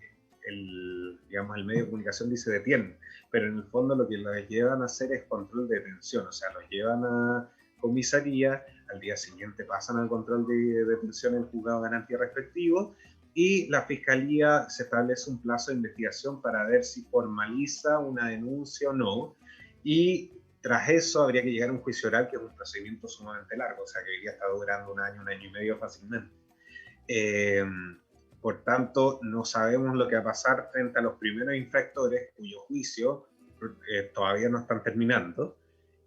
el medio de comunicación dice detienen, pero en el fondo lo que los llevan a hacer es control de detención, o sea, los llevan a comisaría, al día siguiente pasan al control de detención en el juzgado de garantía respectivo y la Fiscalía se establece un plazo de investigación para ver si formaliza una denuncia o no, y tras eso habría que llegar a un juicio oral, que es un procedimiento sumamente largo, o sea que hoy día está durando un año y medio fácilmente. Por tanto, no sabemos lo que va a pasar frente a los primeros infractores cuyo juicio todavía no están terminando.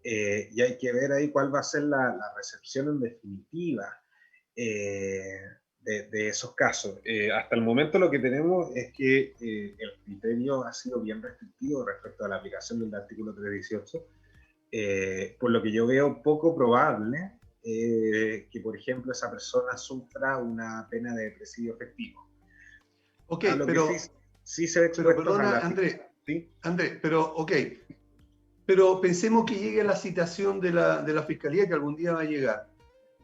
Y hay que ver ahí cuál va a ser la recepción en definitiva de esos casos. Hasta el momento lo que tenemos es que el criterio ha sido bien restrictivo respecto a la aplicación del artículo 318, por lo que yo veo poco probable que, por ejemplo, esa persona sufra una pena de presidio efectivo. Ok, pero sí se ve expuesto. Pero perdona, Andrés, pero ok. Pero pensemos que llegue la citación de la Fiscalía, que algún día va a llegar.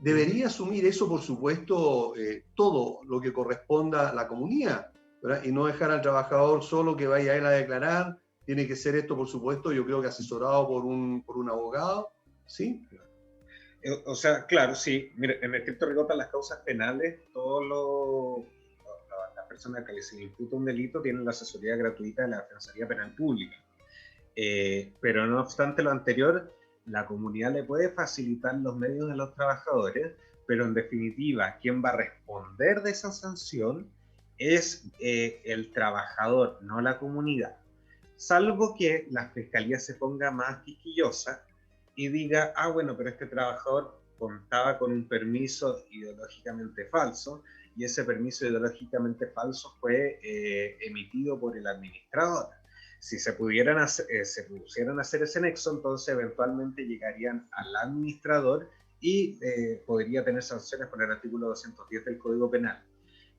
Debería asumir eso, por supuesto, todo lo que corresponda a la comunidad, ¿verdad? Y no dejar al trabajador solo que vaya él a declarar. Tiene que ser esto, por supuesto, yo creo que asesorado por un abogado, ¿sí? O sea, claro, sí. Mire, en estricto rigor, las causas penales, las personas que les imputa un delito tienen la asesoría gratuita de la Defensoría Penal Pública. Pero no obstante lo anterior, la comunidad le puede facilitar los medios a los trabajadores, pero en definitiva, quien va a responder de esa sanción es el trabajador, no la comunidad. Salvo que la Fiscalía se ponga más quisquillosa y diga, bueno, pero este trabajador contaba con un permiso ideológicamente falso, y ese permiso ideológicamente falso fue emitido por el administrador. Si se pusieran a hacer ese nexo, entonces eventualmente llegarían al administrador y podría tener sanciones por el artículo 210 del Código Penal.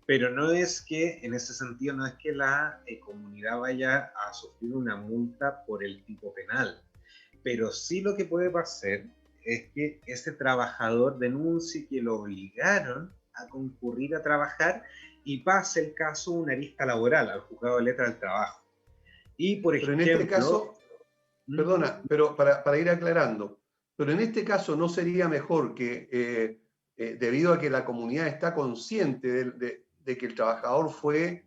Pero no es que, en ese sentido, no es que la comunidad vaya a sufrir una multa por el tipo penal. Pero sí lo que puede pasar es que ese trabajador denuncie que lo obligaron a concurrir a trabajar y pase el caso una arista laboral al juzgado de letra del trabajo. Y por ejemplo, en este caso, perdona, pero para ir aclarando, pero en este caso no sería mejor que, debido a que la comunidad está consciente de que el trabajador fue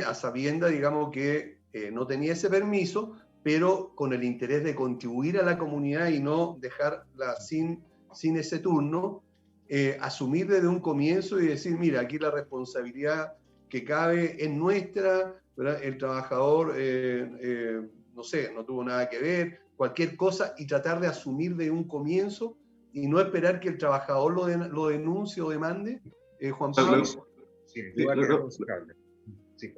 a sabienda, digamos, que no tenía ese permiso, pero con el interés de contribuir a la comunidad y no dejarla sin ese turno, asumir desde un comienzo y decir, mira, aquí la responsabilidad que cabe es nuestra, ¿verdad? El trabajador, no sé, no tuvo nada que ver, cualquier cosa, y tratar de asumir de un comienzo y no esperar que el trabajador lo denuncie o demande, Juan Pablo.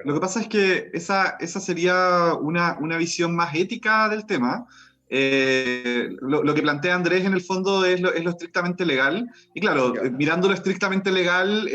Lo que pasa es que esa sería una visión más ética del tema. Lo que plantea Andrés en el fondo es lo estrictamente legal, y claro, mirando lo estrictamente legal,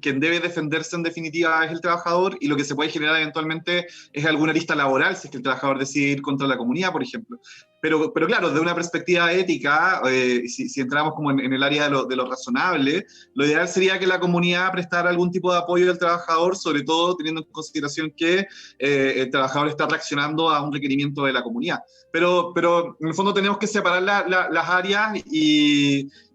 quien debe defenderse en definitiva es el trabajador, y lo que se puede generar eventualmente es alguna lista laboral si es que el trabajador decide ir contra la comunidad, por ejemplo. pero claro, de una perspectiva ética, si entramos como en el área de lo razonable, lo ideal sería que la comunidad prestara algún tipo de apoyo al trabajador, sobre todo teniendo en consideración que el trabajador está reaccionando a un requerimiento de la comunidad. Pero en el fondo tenemos que separar las áreas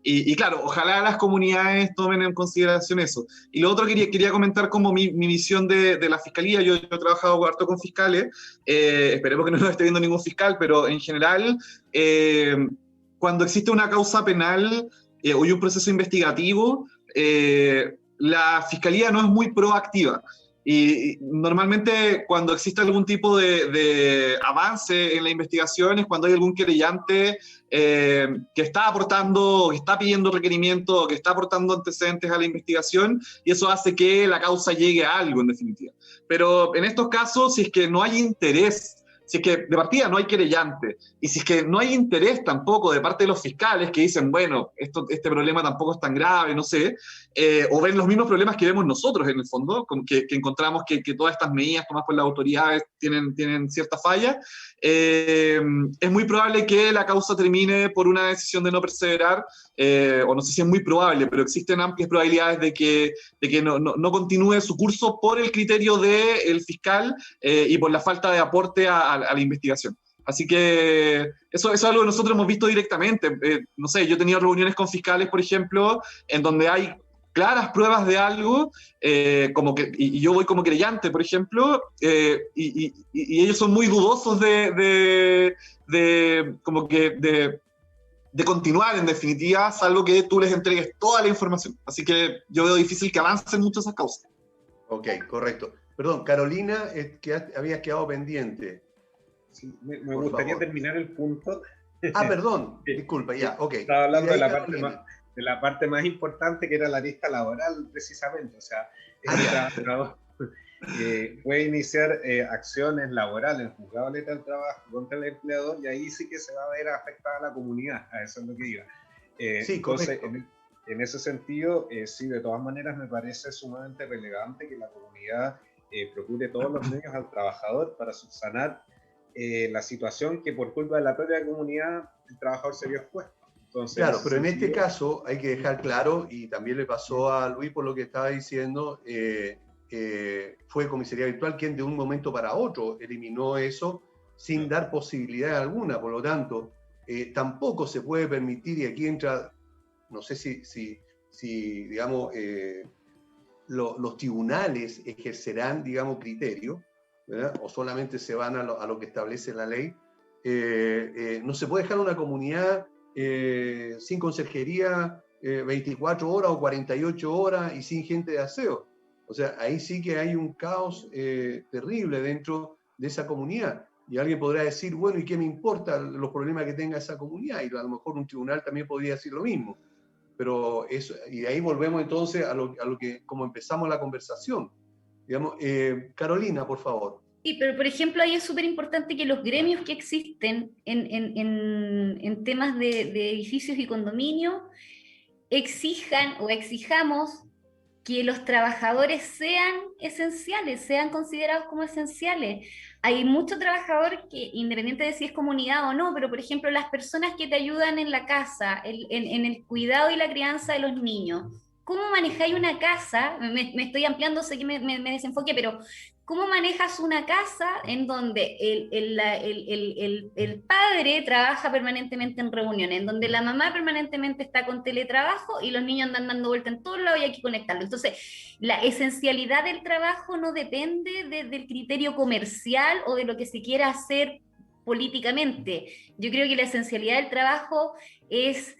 y claro, ojalá las comunidades tomen en consideración eso. Y lo otro quería comentar como mi visión de la fiscalía. Yo he trabajado harto con fiscales, esperemos que no nos esté viendo ningún fiscal, pero en general, cuando existe una causa penal o hay un proceso investigativo, la fiscalía no es muy proactiva. Y normalmente cuando existe algún tipo de avance en la investigación es cuando hay algún querellante que está aportando, que está pidiendo requerimientos, que está aportando antecedentes a la investigación, y eso hace que la causa llegue a algo, en definitiva. Pero en estos casos, si es que no hay interés, si es que de partida no hay querellante, y si es que no hay interés tampoco de parte de los fiscales que dicen, bueno, este problema tampoco es tan grave, no sé, o ven los mismos problemas que vemos nosotros en el fondo, que encontramos que todas estas medidas tomadas por las autoridades tienen cierta falla, es muy probable que la causa termine por una decisión de no perseverar, o no sé si es muy probable, pero existen amplias probabilidades de que no continúe su curso por el criterio del fiscal y por la falta de aporte a la investigación. Así que eso es algo que nosotros hemos visto directamente. No sé, yo he tenido reuniones con fiscales, por ejemplo, en donde hay claras pruebas de algo, y yo voy como querellante, por ejemplo, y ellos son muy dudosos de continuar, en definitiva, salvo que tú les entregues toda la información. Así que yo veo difícil que avancen mucho esas causas. Ok, correcto. Perdón, Carolina, que habías quedado pendiente. Sí, me gustaría terminar el punto. Perdón, disculpa, ya, ok. Estaba hablando de la parte más importante, que era la arista laboral, precisamente. O sea, el trabajador puede iniciar acciones laborales, juzgado legal del trabajo contra el empleador, y ahí sí que se va a ver afectada la comunidad. A eso es lo que iba. Sí, entonces, en ese sentido, sí, de todas maneras me parece sumamente relevante que la comunidad procure todos los medios al trabajador para subsanar la situación que por culpa de la propia comunidad el trabajador se vio expuesto. Entonces, claro, pero en este caso hay que dejar claro, y también le pasó a Luis por lo que estaba diciendo, fue Comisaría Virtual quien de un momento para otro eliminó eso sin dar posibilidad alguna. Por lo tanto, tampoco se puede permitir, y aquí entra, no sé si digamos, los tribunales ejercerán, digamos, criterio, ¿verdad? O solamente se van a lo que establece la ley. No se puede dejar una comunidad sin conserjería 24 horas o 48 horas y sin gente de aseo. O sea, ahí sí que hay un caos terrible dentro de esa comunidad. Y alguien podrá decir, bueno, ¿y qué me importa los problemas que tenga esa comunidad? Y a lo mejor un tribunal también podría decir lo mismo. Pero eso, y de ahí volvemos entonces a lo que, como empezamos la conversación. Digamos, Carolina, por favor. Sí, pero por ejemplo, ahí es súper importante que los gremios que existen en temas de edificios y condominios exijan o exijamos que los trabajadores sean esenciales, sean considerados como esenciales. Hay mucho trabajador que, independiente de si es comunidad o no, pero por ejemplo las personas que te ayudan en la casa, en el cuidado y la crianza de los niños, ¿cómo manejáis una casa? Me estoy ampliando, sé que me desenfoque, pero ¿cómo manejas una casa en donde el padre trabaja permanentemente en reuniones, en donde la mamá permanentemente está con teletrabajo y los niños andan dando vuelta en todos lados y hay que conectarlo? Entonces, la esencialidad del trabajo no depende del criterio comercial o de lo que se quiera hacer políticamente. Yo creo que la esencialidad del trabajo es...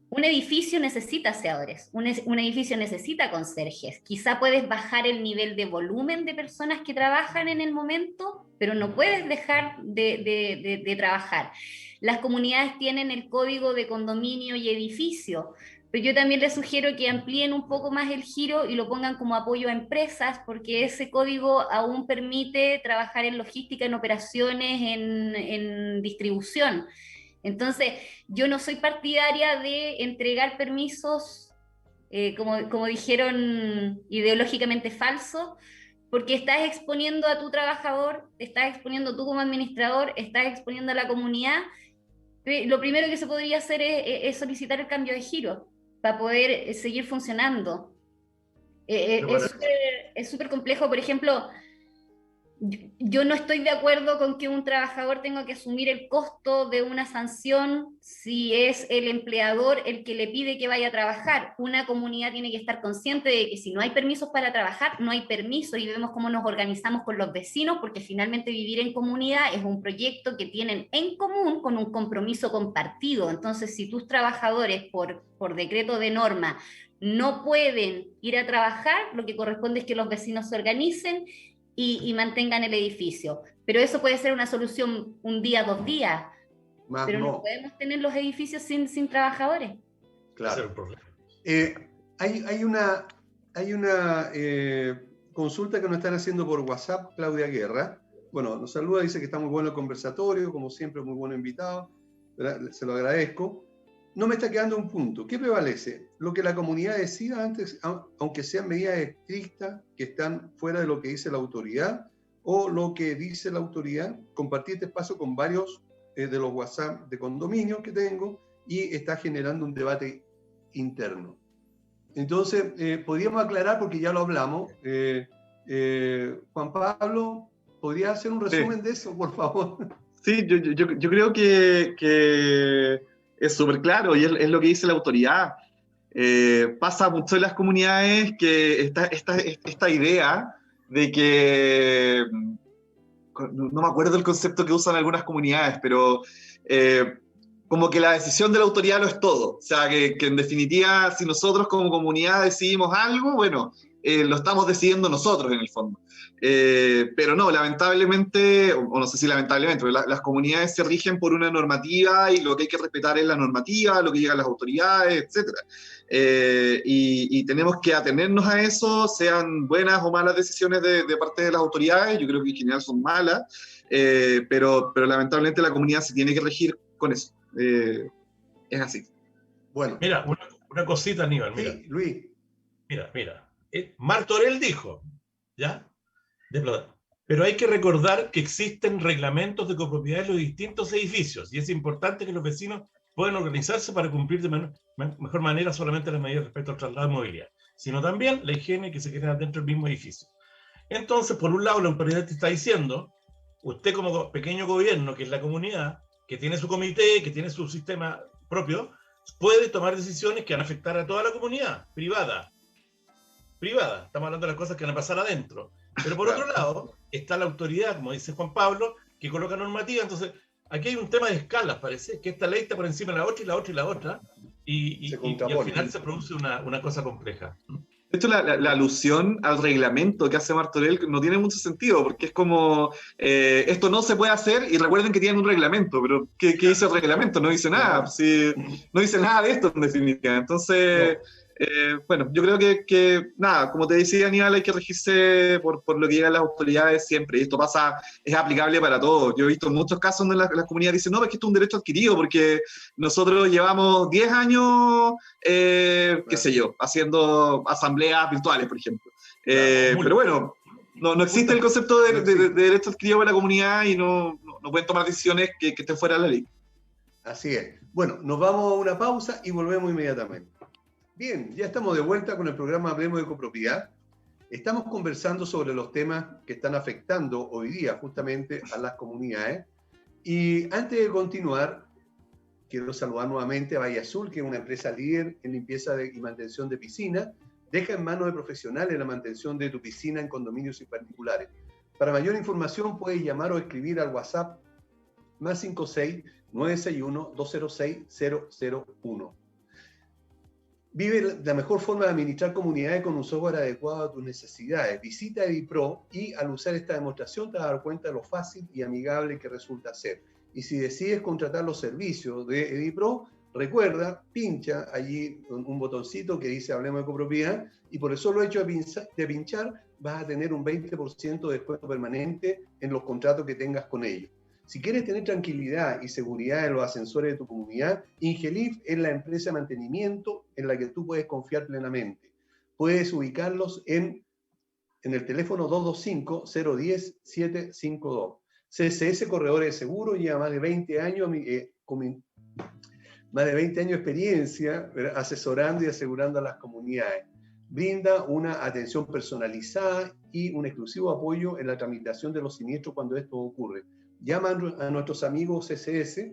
Un edificio necesita aseadores, un edificio necesita conserjes. Quizá puedes bajar el nivel de volumen de personas que trabajan en el momento, pero no puedes dejar de trabajar. Las comunidades tienen el código de condominio y edificio, pero yo también les sugiero que amplíen un poco más el giro y lo pongan como apoyo a empresas, porque ese código aún permite trabajar en logística, en operaciones, en distribución. Entonces, yo no soy partidaria de entregar permisos, como dijeron, ideológicamente falsos, porque estás exponiendo a tu trabajador, estás exponiendo tú como administrador, estás exponiendo a la comunidad, Lo primero que se podría hacer es solicitar el cambio de giro para poder seguir funcionando. Es súper complejo. Por ejemplo, yo no estoy de acuerdo con que un trabajador tenga que asumir el costo de una sanción si es el empleador el que le pide que vaya a trabajar. Una comunidad tiene que estar consciente de que si no hay permisos para trabajar, no hay permiso, y vemos cómo nos organizamos con los vecinos, porque finalmente vivir en comunidad es un proyecto que tienen en común con un compromiso compartido. Entonces, si tus trabajadores por decreto de norma no pueden ir a trabajar, lo que corresponde es que los vecinos se organicen y mantengan el edificio. Pero eso puede ser una solución un día, 2 días, pero no podemos tener los edificios sin trabajadores. Claro. Hay una consulta que nos están haciendo por WhatsApp, Claudia Guerra. Bueno, nos saluda, dice que está muy bueno el conversatorio, como siempre, muy buen invitado. Se lo agradezco. No me está quedando un punto. ¿Qué prevalece? ¿Lo que la comunidad decida antes, aunque sean medidas estrictas que están fuera de lo que dice la autoridad, o lo que dice la autoridad? Compartí este espacio con varios de los WhatsApp de condominio que tengo y está generando un debate interno. Entonces, podríamos aclarar, porque ya lo hablamos. Juan Pablo, ¿podría hacer un resumen de eso, por favor? Sí, yo creo que es súper claro y es lo que dice la autoridad. Pasa mucho en las comunidades que esta idea de que, no me acuerdo el concepto que usan algunas comunidades, pero como que la decisión de la autoridad lo es todo. O sea, que en definitiva, si nosotros como comunidad decidimos algo, bueno, lo estamos decidiendo nosotros en el fondo. Pero no, lamentablemente, o no sé si lamentablemente, pero las comunidades se rigen por una normativa y lo que hay que respetar es la normativa, lo que llegan las autoridades, etc. Y tenemos que atenernos a eso, sean buenas o malas decisiones de parte de las autoridades. Yo creo que en general son malas, pero lamentablemente la comunidad se tiene que regir con eso. Es así. Bueno. Mira, una cosita, Aníbal. Mira. Sí, Luis. Mira. Martorell dijo, ¿ya? Pero hay que recordar que existen reglamentos de copropiedad en los distintos edificios y es importante que los vecinos puedan organizarse para cumplir de mejor manera solamente las medidas respecto al traslado de movilidad, sino también la higiene que se genera dentro del mismo edificio. Entonces, por un lado, la autoridad te está diciendo, usted como pequeño gobierno, que es la comunidad, que tiene su comité, que tiene su sistema propio, puede tomar decisiones que van a afectar a toda la comunidad privada. Estamos hablando de las cosas que van a pasar adentro. Pero por otro lado, está la autoridad, como dice Juan Pablo, que coloca normativa. Entonces, aquí hay un tema de escalas, parece, que esta ley está por encima de la otra y la otra y la otra, y al final se produce una cosa compleja. De hecho, la alusión al reglamento que hace Martorell no tiene mucho sentido, porque es como, esto no se puede hacer, y recuerden que tienen un reglamento, pero ¿qué dice el reglamento? No dice nada, no dice nada de esto en definitiva. Entonces... bueno, yo creo que nada, como te decía Aníbal, hay que regirse por lo que digan las autoridades siempre, y esto es aplicable para todos. Yo he visto muchos casos donde las comunidades dicen, no, es que esto es un derecho adquirido, porque nosotros llevamos 10 años, qué sé yo, haciendo asambleas virtuales, por ejemplo. Pero bueno, no existe el concepto de derecho adquirido para la comunidad y no pueden tomar decisiones que estén fuera de la ley. Así es. Bueno, nos vamos a una pausa y volvemos inmediatamente. Bien, ya estamos de vuelta con el programa Hablemos de Copropiedad. Estamos conversando sobre los temas que están afectando hoy día justamente a las comunidades. Y antes de continuar, quiero saludar nuevamente a Valle Azul, que es una empresa líder en limpieza y mantención de piscinas. Deja en manos de profesionales la mantención de tu piscina en condominios y particulares. Para mayor información puedes llamar o escribir al WhatsApp +56 961 206 001. Vive la mejor forma de administrar comunidades con un software adecuado a tus necesidades. Visita EdiPro y al usar esta demostración te vas a dar cuenta de lo fácil y amigable que resulta ser. Y si decides contratar los servicios de EdiPro, recuerda, pincha allí un botoncito que dice Hablemos de Copropiedad y por el solo hecho de pinchar vas a tener un 20% de descuento permanente en los contratos que tengas con ellos. Si quieres tener tranquilidad y seguridad en los ascensores de tu comunidad, Ingelif es la empresa de mantenimiento en la que tú puedes confiar plenamente. Puedes ubicarlos en el teléfono 225-010-752. CSS Corredores de Seguro lleva más de 20 años Más de 20 años de experiencia, ¿verdad?, asesorando y asegurando a las comunidades. Brinda una atención personalizada y un exclusivo apoyo en la tramitación de los siniestros cuando esto ocurre. Llama a nuestros amigos CCS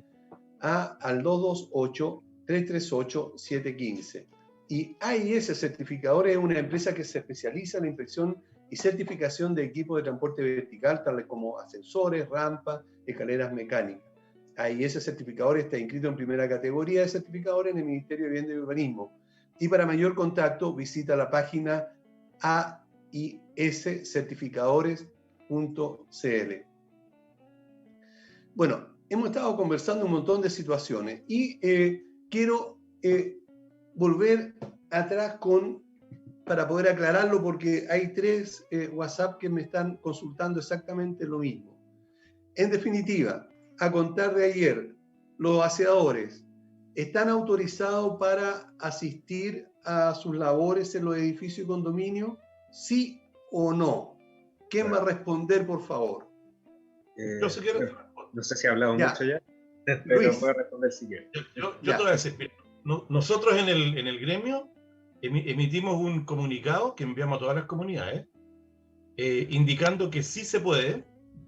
al 228-338-715. Y AIS Certificadores es una empresa que se especializa en la inspección y certificación de equipos de transporte vertical, tales como ascensores, rampas, escaleras mecánicas. AIS Certificadores está inscrito en primera categoría de certificadores en el Ministerio de Vivienda y Urbanismo. Y para mayor contacto, visita la página aiscertificadores.cl. Bueno, hemos estado conversando un montón de situaciones y quiero volver atrás para poder aclararlo, porque hay 3 WhatsApp que me están consultando exactamente lo mismo. En definitiva, a contar de ayer, los aseadores ¿están autorizados para asistir a sus labores en los edificios y condominios? ¿Sí o no? ¿Quién va a responder, por favor? Yo sé que no sé si he hablado mucho ya, pero Luis, puedo responder si quieres. yo te voy a decir, mira, nosotros en el gremio emitimos un comunicado que enviamos a todas las comunidades, indicando que sí se puede.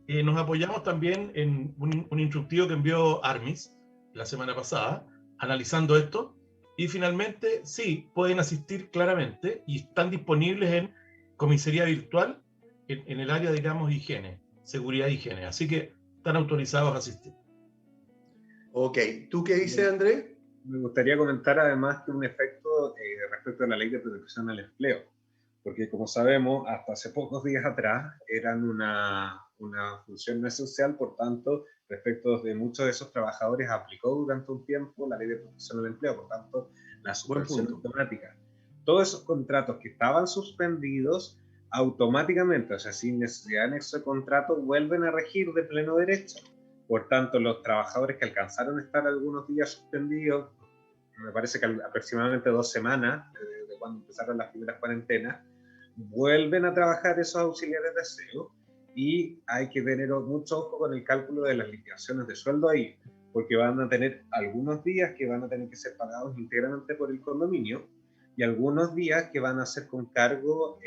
Nos apoyamos también en un instructivo que envió Armis la semana pasada, analizando esto, y finalmente sí, pueden asistir claramente y están disponibles en comisaría virtual en el área, digamos, higiene, seguridad e higiene. Así que están autorizados a asistir. Ok, ¿tú qué dices, Andrés? Me gustaría comentar además que un efecto respecto a la ley de protección al empleo, porque como sabemos, hasta hace pocos días atrás eran una función no esencial, por tanto, respecto de muchos de esos trabajadores aplicó durante un tiempo la ley de protección al empleo, por tanto, la suspensión automática. Todos esos contratos que estaban suspendidos, automáticamente, o sea, sin necesidad de anexo de contrato, vuelven a regir de pleno derecho. Por tanto, los trabajadores que alcanzaron a estar algunos días suspendidos, me parece que aproximadamente 2 semanas, de cuando empezaron las primeras cuarentenas, vuelven a trabajar esos auxiliares de aseo, y hay que tener mucho ojo con el cálculo de las liquidaciones de sueldo ahí, porque van a tener algunos días que van a tener que ser pagados íntegramente por el condominio, y algunos días que van a ser con cargo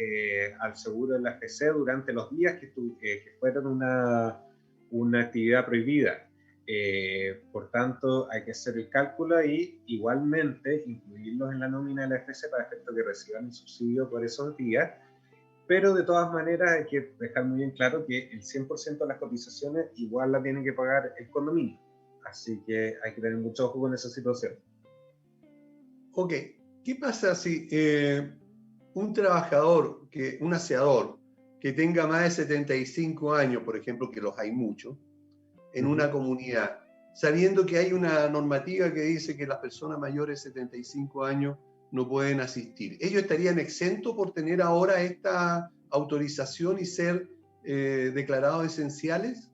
al seguro de la FCE durante los días que fueron una actividad prohibida. Por tanto, hay que hacer el cálculo y igualmente incluirlos en la nómina de la FCE para efecto que reciban el subsidio por esos días, pero de todas maneras hay que dejar muy bien claro que el 100% de las cotizaciones igual la tienen que pagar el condominio, así que hay que tener mucho ojo con esa situación. Ok, ¿qué pasa si un trabajador, un aseador, que tenga más de 75 años, por ejemplo, que los hay muchos, en una comunidad, sabiendo que hay una normativa que dice que las personas mayores de 75 años no pueden asistir? ¿Ellos estarían exentos por tener ahora esta autorización y ser declarados esenciales?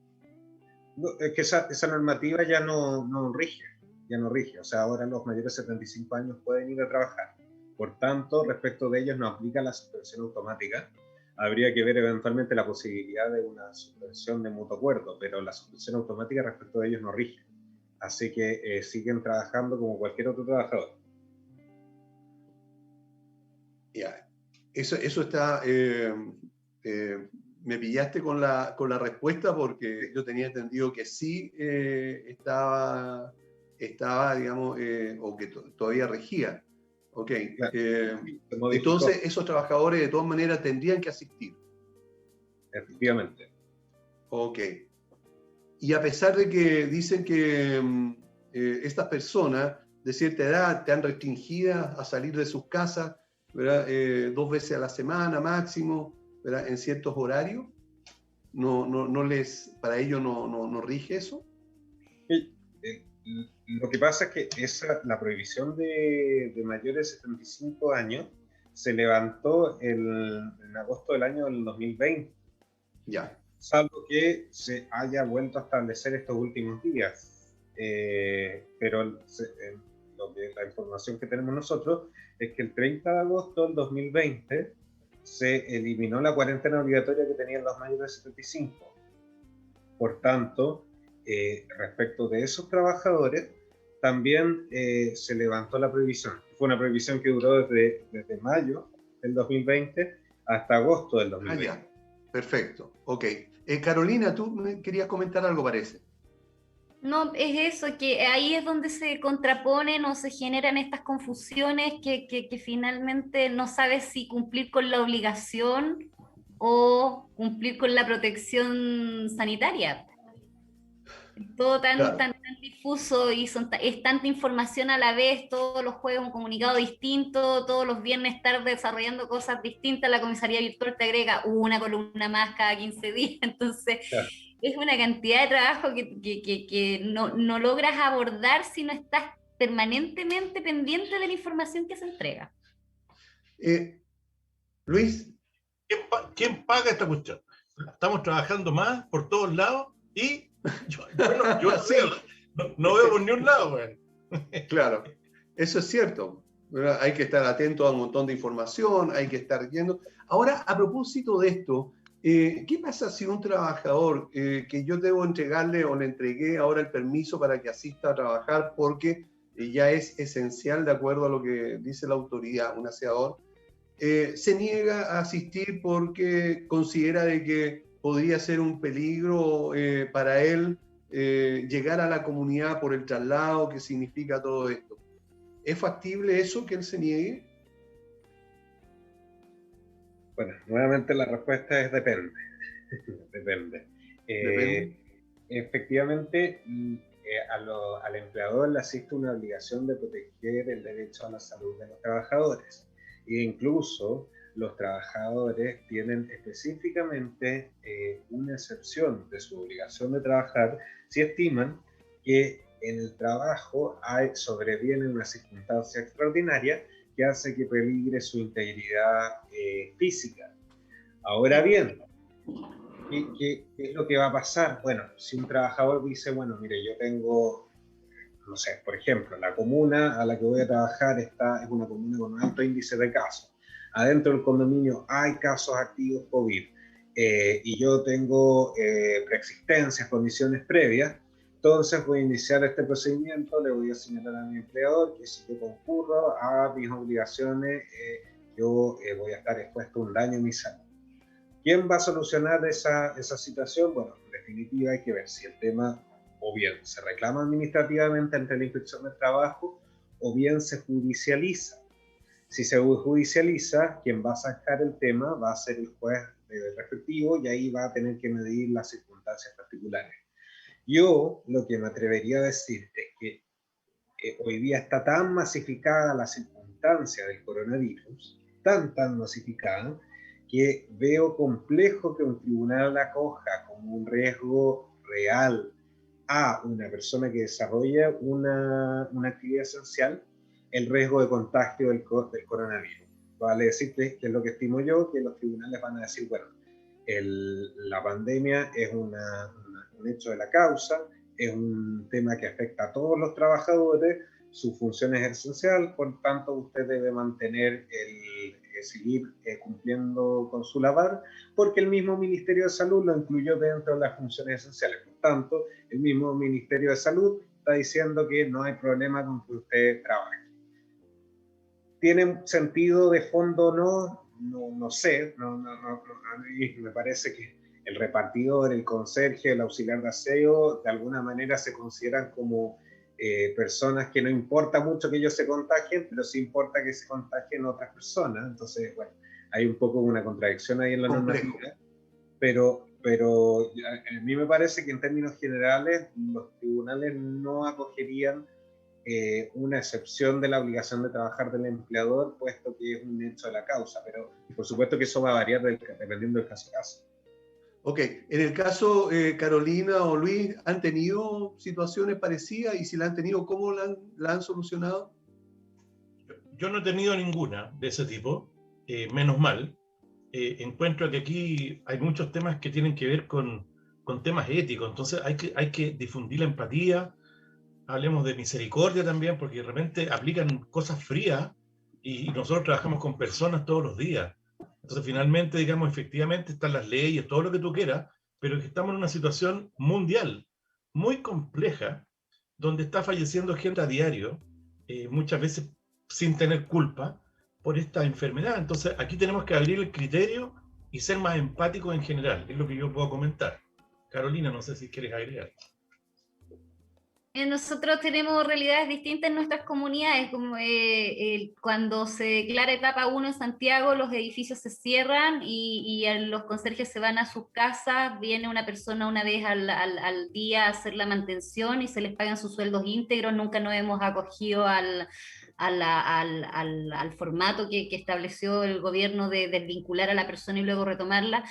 No, es que esa normativa ya no rige, o sea, ahora los mayores de 75 años pueden ir a trabajar. Por tanto, respecto de ellos no aplica la suspensión automática. Habría que ver eventualmente la posibilidad de una suspensión de mutuo acuerdo, pero la suspensión automática respecto de ellos no rige. Así que siguen trabajando como cualquier otro trabajador. Ya, eso está... me pillaste con la respuesta, porque yo tenía entendido que sí estaba, digamos, o que todavía regía. Ok, claro. Entonces esos trabajadores de todas maneras tendrían que asistir. Efectivamente. Ok. Y a pesar de que dicen que estas personas de cierta edad están restringidas a salir de sus casas, ¿verdad? 2 veces a la semana máximo, ¿verdad? En ciertos horarios, para ellos no rige eso. Lo que pasa es que la prohibición de mayores de 75 años se levantó en agosto del año del 2020. Ya. Salvo que se haya vuelto a establecer estos últimos días. Pero la información que tenemos nosotros es que el 30 de agosto del 2020 se eliminó la cuarentena obligatoria que tenían los mayores de 75. Por tanto, respecto de esos trabajadores, también se levantó la prohibición. Fue una prohibición que duró desde mayo del 2020 hasta agosto del 2020. Ah, ya. Perfecto. Ok. Carolina, tú me querías comentar algo, parece. No, es eso, que ahí es donde se contraponen o se generan estas confusiones que finalmente no sabes si cumplir con la obligación o cumplir con la protección sanitaria. Todo Claro. tan difuso y es tanta información a la vez, todos los jueves un comunicado distinto, todos los viernes estar desarrollando cosas distintas, la comisaría virtual te agrega una columna más cada 15 días, entonces Claro. es una cantidad de trabajo que no logras abordar si no estás permanentemente pendiente de la información que se entrega. Luis. ¿Quién paga esta cuestión? Estamos trabajando más por todos lados y yo no veo por ni un lado, güey. Claro, eso es cierto. Hay que estar atento a un montón de información, hay que estar viendo. Ahora, a propósito de esto, ¿qué pasa si un trabajador que yo debo entregarle o le entregué ahora el permiso para que asista a trabajar porque ya es esencial de acuerdo a lo que dice la autoridad, un aseador, se niega a asistir porque considera de que podría ser un peligro para él llegar a la comunidad por el traslado que significa todo esto? ¿Es factible eso que él se niegue? Bueno, nuevamente la respuesta es depende. Depende. Depende. Efectivamente, al empleador le asiste una obligación de proteger el derecho a la salud de los trabajadores. E incluso los trabajadores tienen específicamente una excepción de su obligación de trabajar si estiman que en el trabajo sobreviene una circunstancia extraordinaria que hace que peligre su integridad física. Ahora bien, ¿qué es lo que va a pasar? Bueno, si un trabajador dice, bueno, mire, yo tengo, no sé, por ejemplo, la comuna a la que voy a trabajar es una comuna con un alto índice de casos. Adentro del condominio hay casos activos COVID y yo tengo preexistencias, condiciones previas, entonces voy a iniciar este procedimiento, le voy a señalar a mi empleador que si yo concurro a mis obligaciones, yo voy a estar expuesto a un daño en mi salud. ¿Quién va a solucionar esa situación? Bueno, en definitiva hay que ver si el tema o bien se reclama administrativamente ante la Inspección de Trabajo o bien se judicializa. Si se judicializa, quien va a sacar el tema va a ser el juez respectivo y ahí va a tener que medir las circunstancias particulares. Yo lo que me atrevería a decir es que hoy día está tan masificada la circunstancia del coronavirus, tan masificada, que veo complejo que un tribunal la acoja como un riesgo real a una persona que desarrolla una actividad esencial, el riesgo de contagio del coronavirus. Vale decirte que es lo que estimo yo, que los tribunales van a decir, bueno, la pandemia es un hecho de la causa, es un tema que afecta a todos los trabajadores, su función es esencial, por tanto usted debe mantener seguir cumpliendo con su labor, porque el mismo Ministerio de Salud lo incluyó dentro de las funciones esenciales. Por tanto, el mismo Ministerio de Salud está diciendo que no hay problema con que usted trabaje. ¿Tiene sentido de fondo o no? No sé. A mí me parece que el repartidor, el conserje, el auxiliar de aseo, de alguna manera se consideran como personas que no importa mucho que ellos se contagien, pero sí importa que se contagien otras personas. Entonces, bueno, hay un poco una contradicción ahí en la normativa, pero a mí me parece que en términos generales los tribunales no acogerían una excepción de la obligación de trabajar del empleador, puesto que es un hecho de la causa, pero por supuesto que eso va a variar dependiendo del caso a caso. Ok, en el caso, Carolina o Luis, ¿han tenido situaciones parecidas? Y si la han tenido, ¿cómo la han solucionado? Yo no he tenido ninguna de ese tipo, menos mal. Encuentro que aquí hay muchos temas que tienen que ver con temas éticos, entonces hay que difundir la empatía, hablemos de misericordia también, porque de repente aplican cosas frías y nosotros trabajamos con personas todos los días. Entonces, finalmente, digamos, efectivamente están las leyes, todo lo que tú quieras, pero que estamos en una situación mundial muy compleja donde está falleciendo gente a diario, muchas veces sin tener culpa por esta enfermedad. Entonces, aquí tenemos que abrir el criterio y ser más empáticos en general, es lo que yo puedo comentar. Carolina, no sé si quieres agregar. Nosotros tenemos realidades distintas en nuestras comunidades, como cuando se declara etapa 1 en Santiago, los edificios se cierran y los conserjes se van a sus casas, viene una persona una vez al día a hacer la mantención y se les pagan sus sueldos íntegros. Nunca nos hemos acogido al formato que estableció el gobierno de desvincular a la persona y luego retomarla.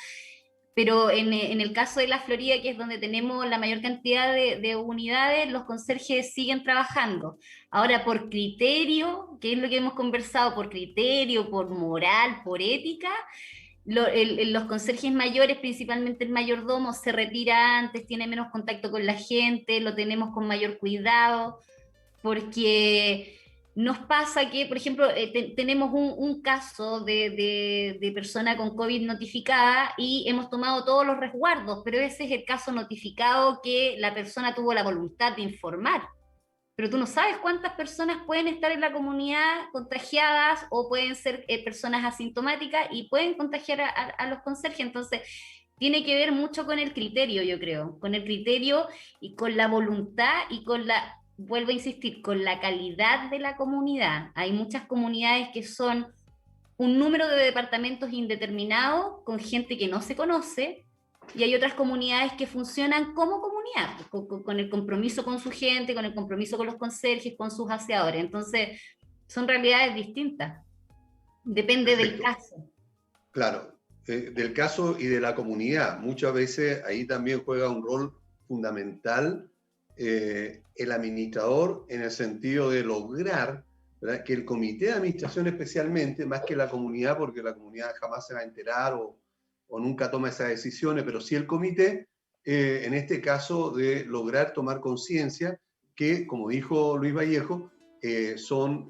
Pero en el caso de la Florida, que es donde tenemos la mayor cantidad de unidades, los conserjes siguen trabajando. Ahora, por criterio, que es lo que hemos conversado, por criterio, por moral, por ética, los conserjes mayores, principalmente el mayordomo, se retira antes, tiene menos contacto con la gente, lo tenemos con mayor cuidado, porque nos pasa que, por ejemplo, tenemos un caso de persona con COVID notificada y hemos tomado todos los resguardos, pero ese es el caso notificado que la persona tuvo la voluntad de informar. Pero tú no sabes cuántas personas pueden estar en la comunidad contagiadas o pueden ser personas asintomáticas y pueden contagiar a los conserjes. Entonces, tiene que ver mucho con el criterio, yo creo, con el criterio y con la voluntad y con la... Vuelvo a insistir, con la calidad de la comunidad. Hay muchas comunidades que son un número de departamentos indeterminado con gente que no se conoce, y hay otras comunidades que funcionan como comunidad, con el compromiso con su gente, con el compromiso con los conserjes, con sus aseadores. Entonces, son realidades distintas. Depende del caso. Claro, del caso y de la comunidad. Muchas veces ahí también juega un rol fundamental el administrador, en el sentido de lograr, ¿verdad?, que el comité de administración especialmente, más que la comunidad, porque la comunidad jamás se va a enterar o nunca toma esas decisiones, pero sí el comité, en este caso de lograr tomar conciencia que, como dijo Luis Vallejo, son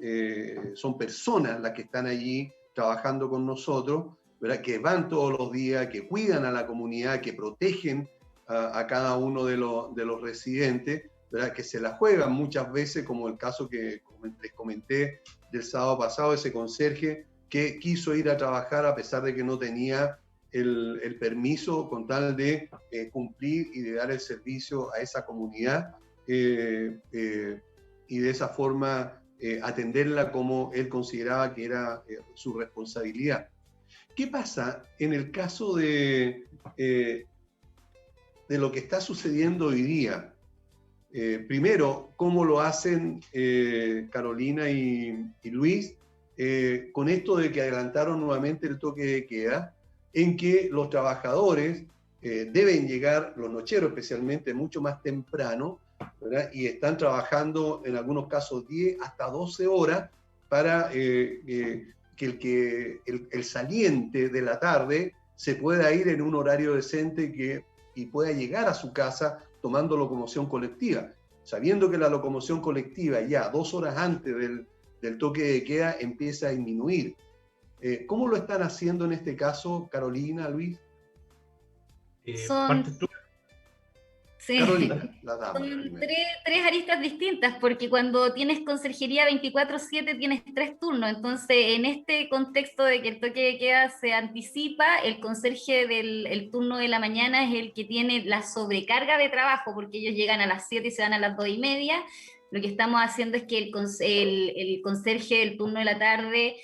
personas las que están allí trabajando con nosotros, ¿verdad?, que van todos los días, que cuidan a la comunidad, que protegen a cada uno de los residentes, ¿verdad?, que se la juegan muchas veces, como el caso que les comenté del sábado pasado, ese conserje que quiso ir a trabajar a pesar de que no tenía el permiso, con tal de cumplir y de dar el servicio a esa comunidad, y de esa forma atenderla como él consideraba que era su responsabilidad. ¿Qué pasa en el caso de lo que está sucediendo hoy día? Primero, ¿cómo lo hacen Carolina y Luis con esto de que adelantaron nuevamente el toque de queda, en que los trabajadores deben llegar, los nocheros especialmente, mucho más temprano, ¿verdad?, y están trabajando en algunos casos 10 hasta 12 horas para que el saliente de la tarde se pueda ir en un horario decente y pueda llegar a su casa tomando locomoción colectiva, sabiendo que la locomoción colectiva ya 2 horas antes del toque de queda empieza a disminuir. ¿Cómo lo están haciendo en este caso, Carolina, Luis? ¿Partes tú? Sí. Carolina, la dama. Son tres aristas distintas, porque cuando tienes conserjería 24/7 tienes 3 turnos. Entonces, en este contexto de que el toque de queda se anticipa, el conserje del turno de la mañana es el que tiene la sobrecarga de trabajo, porque ellos llegan a las 7 y se van a las 2:30. Lo que estamos haciendo es que el conserje del turno de la tarde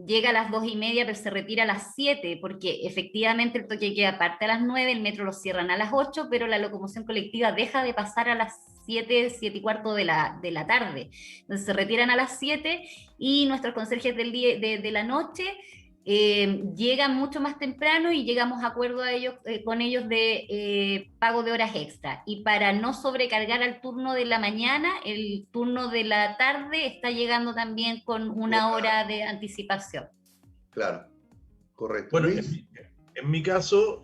llega a las 2:30, pero se retira a las 7, porque efectivamente el toque queda parte a las 9, el metro lo cierran a las 8, pero la locomoción colectiva deja de pasar a las 7:15 de la tarde. Entonces se retiran a las 7 y nuestros conserjes del día, de la noche llegan mucho más temprano y llegamos a acuerdo con ellos de pago de horas extra. Y para no sobrecargar al turno de la mañana, el turno de la tarde está llegando también con una hora de anticipación. Claro, correcto. Bueno, en mi caso,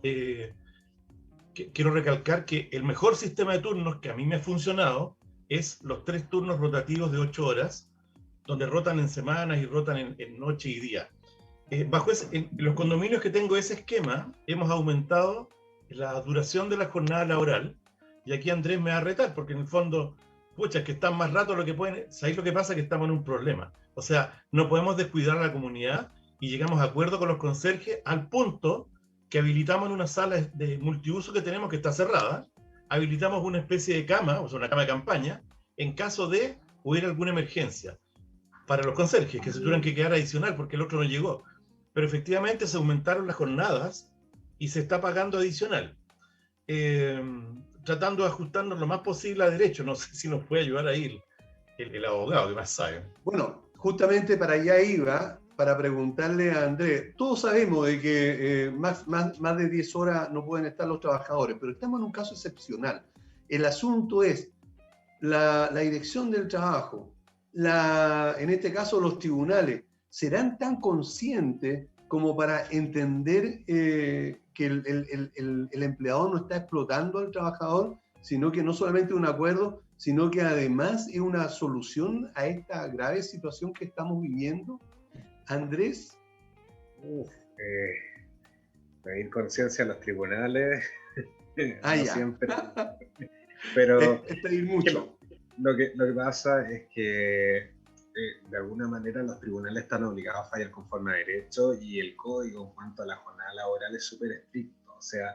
quiero recalcar que el mejor sistema de turnos que a mí me ha funcionado es los 3 turnos rotativos de 8 horas, donde rotan en semanas y rotan en noche y día. En los condominios que tengo ese esquema, hemos aumentado la duración de la jornada laboral, y aquí Andrés me va a retar, porque en el fondo pucha, que están más rato lo que pueden. ¿Sabéis lo que pasa? Que estamos en un problema. O sea, no podemos descuidar a la comunidad y llegamos a acuerdo con los conserjes al punto que habilitamos en una sala de multiuso que tenemos que está cerrada, habilitamos una especie de cama, o sea, una cama de campaña, en caso de hubiera alguna emergencia para los conserjes, que se tuvieran que quedar adicional porque el otro no llegó. Pero efectivamente se aumentaron las jornadas y se está pagando adicional. Tratando de ajustarnos lo más posible a derecho. No sé si nos puede ayudar ahí el abogado que más sabe. Bueno, justamente para allá iba, para preguntarle a Andrés. Todos sabemos de que más de 10 horas no pueden estar los trabajadores, pero estamos en un caso excepcional. El asunto es la dirección del trabajo, en este caso los tribunales, ¿serán tan conscientes como para entender que el empleador no está explotando al trabajador, sino que no solamente un acuerdo, sino que además es una solución a esta grave situación que estamos viviendo? Andrés. Pedir conciencia a los tribunales, no ya. Siempre, pero es pedir mucho. Lo que pasa es que de alguna manera los tribunales están obligados a fallar conforme a derecho, y el código en cuanto a la jornada laboral es súper estricto. O sea,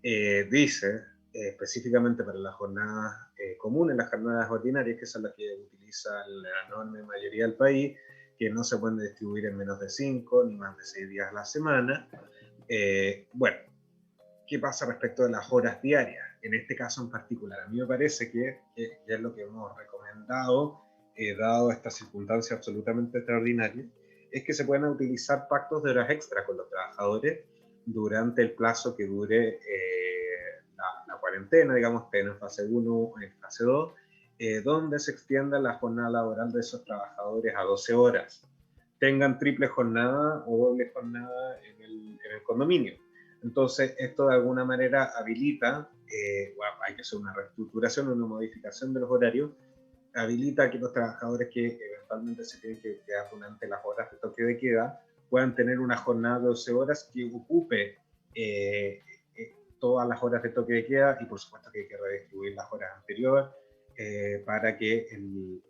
dice específicamente para las jornadas comunes, las jornadas ordinarias, que son las que utiliza la enorme mayoría del país, que no se pueden distribuir en menos de 5 ni más de 6 días a la semana. Bueno, ¿qué pasa respecto de las horas diarias? En este caso en particular, a mí me parece que ya es lo que hemos recomendado, dado esta circunstancia absolutamente extraordinaria, es que se puedan utilizar pactos de horas extra con los trabajadores durante el plazo que dure la cuarentena, digamos, estén en fase 1 o en fase 2, donde se extienda la jornada laboral de esos trabajadores a 12 horas, tengan triple jornada o doble jornada en el condominio. Entonces, esto de alguna manera habilita, hay que hacer una reestructuración, una modificación de los horarios, habilita que los trabajadores que eventualmente se tienen que quedar durante las horas de toque de queda puedan tener una jornada de 12 horas que ocupe todas las horas de toque de queda, y por supuesto que hay que redistribuir las horas anteriores para que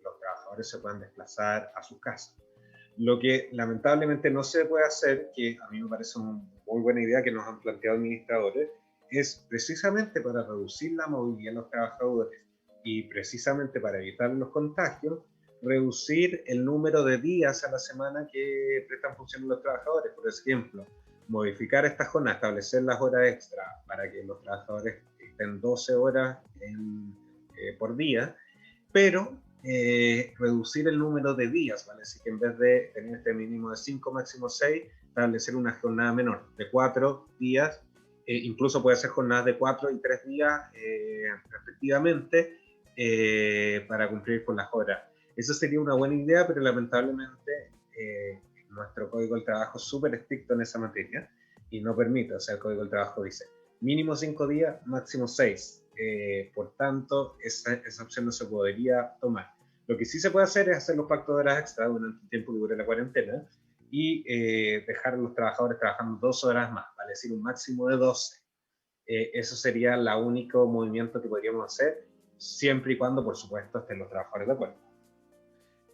los trabajadores se puedan desplazar a sus casas. Lo que lamentablemente no se puede hacer, que a mí me parece una muy buena idea que nos han planteado administradores, es precisamente para reducir la movilidad de los trabajadores y precisamente para evitar los contagios, reducir el número de días a la semana que prestan función los trabajadores. Por ejemplo, modificar esta jornada, establecer las horas extra para que los trabajadores estén 12 horas por día, pero reducir el número de días, ¿vale? Así que en vez de tener este mínimo de 5, máximo 6, establecer una jornada menor, de 4 días, incluso puede ser jornadas de 4 y 3 días respectivamente, para cumplir con las horas. Eso sería una buena idea, pero lamentablemente nuestro Código del Trabajo es súper estricto en esa materia y no permite. O sea, el Código del Trabajo dice mínimo 5 días, máximo 6. Por tanto, esa opción no se podría tomar. Lo que sí se puede hacer es hacer los pactos de horas extra durante el tiempo que dure la cuarentena y dejar a los trabajadores trabajando 2 horas más, vale decir, un máximo de 12. Eso sería el único movimiento que podríamos hacer, siempre y cuando, por supuesto, estén los trabajadores de acuerdo.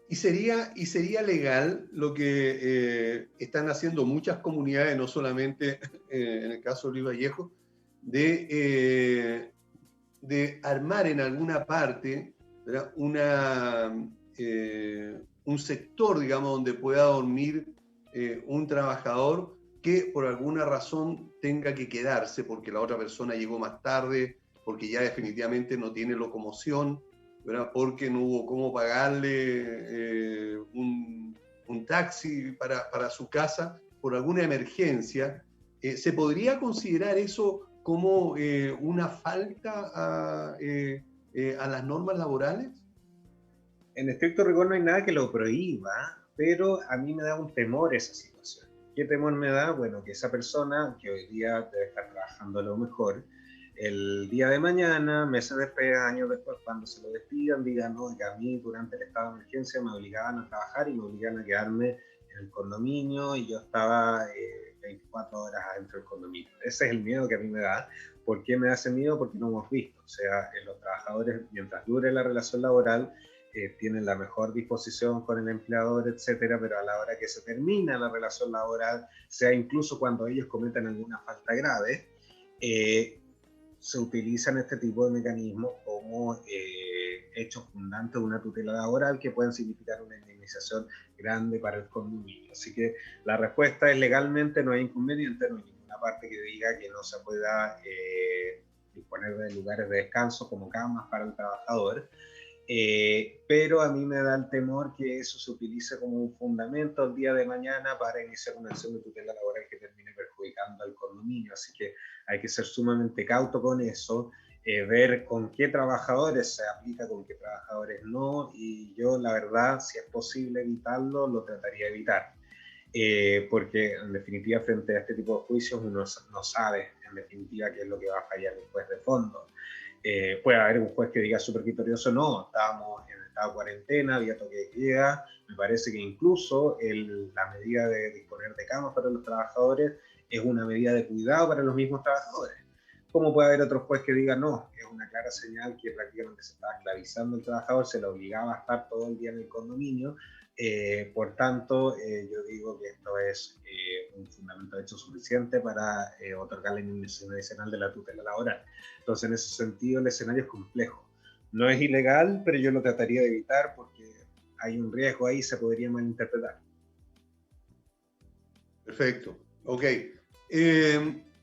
Y sería legal lo que están haciendo muchas comunidades, no solamente en el caso de Luis Vallejo, de armar en alguna parte, ¿verdad?, un sector, digamos, donde pueda dormir un trabajador que por alguna razón tenga que quedarse porque la otra persona llegó más tarde, porque ya definitivamente no tiene locomoción, ¿verdad?, porque no hubo cómo pagarle un taxi para su casa por alguna emergencia. ¿Se podría considerar eso como una falta a las normas laborales? En estricto rigor no hay nada que lo prohíba, pero a mí me da un temor esa situación. ¿Qué temor me da? Bueno, que esa persona que hoy día debe estar trabajando a lo mejor, el día de mañana, meses después, años después, cuando se lo despidan, digan, no, que a mí durante el estado de emergencia me obligaban a trabajar y me obligaban a quedarme en el condominio y yo estaba 24 horas adentro del condominio. Ese es el miedo que a mí me da. ¿Por qué me hace miedo? Porque no hemos visto. O sea, los trabajadores, mientras dure la relación laboral, tienen la mejor disposición con el empleador, etcétera, pero a la hora que se termina la relación laboral, sea incluso cuando ellos cometan alguna falta grave, se utilizan este tipo de mecanismos como hechos fundantes de una tutela laboral que pueden significar una indemnización grande para el condominio. Así que la respuesta es: legalmente no hay inconveniente, no hay ninguna parte que diga que no se pueda disponer de lugares de descanso como camas para el trabajador. Pero a mí me da el temor que eso se utilice como un fundamento el día de mañana para iniciar una acción de tutela laboral que termine perjudicando al condominio. Así que hay que ser sumamente cauto con eso, ver con qué trabajadores se aplica, con qué trabajadores no, y yo la verdad, si es posible evitarlo, lo trataría de evitar. Porque en definitiva frente a este tipo de juicios uno no sabe en definitiva qué es lo que va a fallar después de fondo. Puede haber un juez que diga súper criterioso: no, estábamos en estado de cuarentena, había toque de queda. Me parece que incluso la medida de disponer de camas para los trabajadores es una medida de cuidado para los mismos trabajadores. Como puede haber otro juez que diga: no, es una clara señal que prácticamente se estaba esclavizando al trabajador, se le obligaba a estar todo el día en el condominio. Por tanto, yo digo que esto es un fundamento de hecho suficiente para otorgar la indemnización adicional de la tutela laboral. Entonces, en ese sentido, el escenario es complejo. No es ilegal, pero yo lo trataría de evitar porque hay un riesgo ahí, se podría malinterpretar. Perfecto, ok.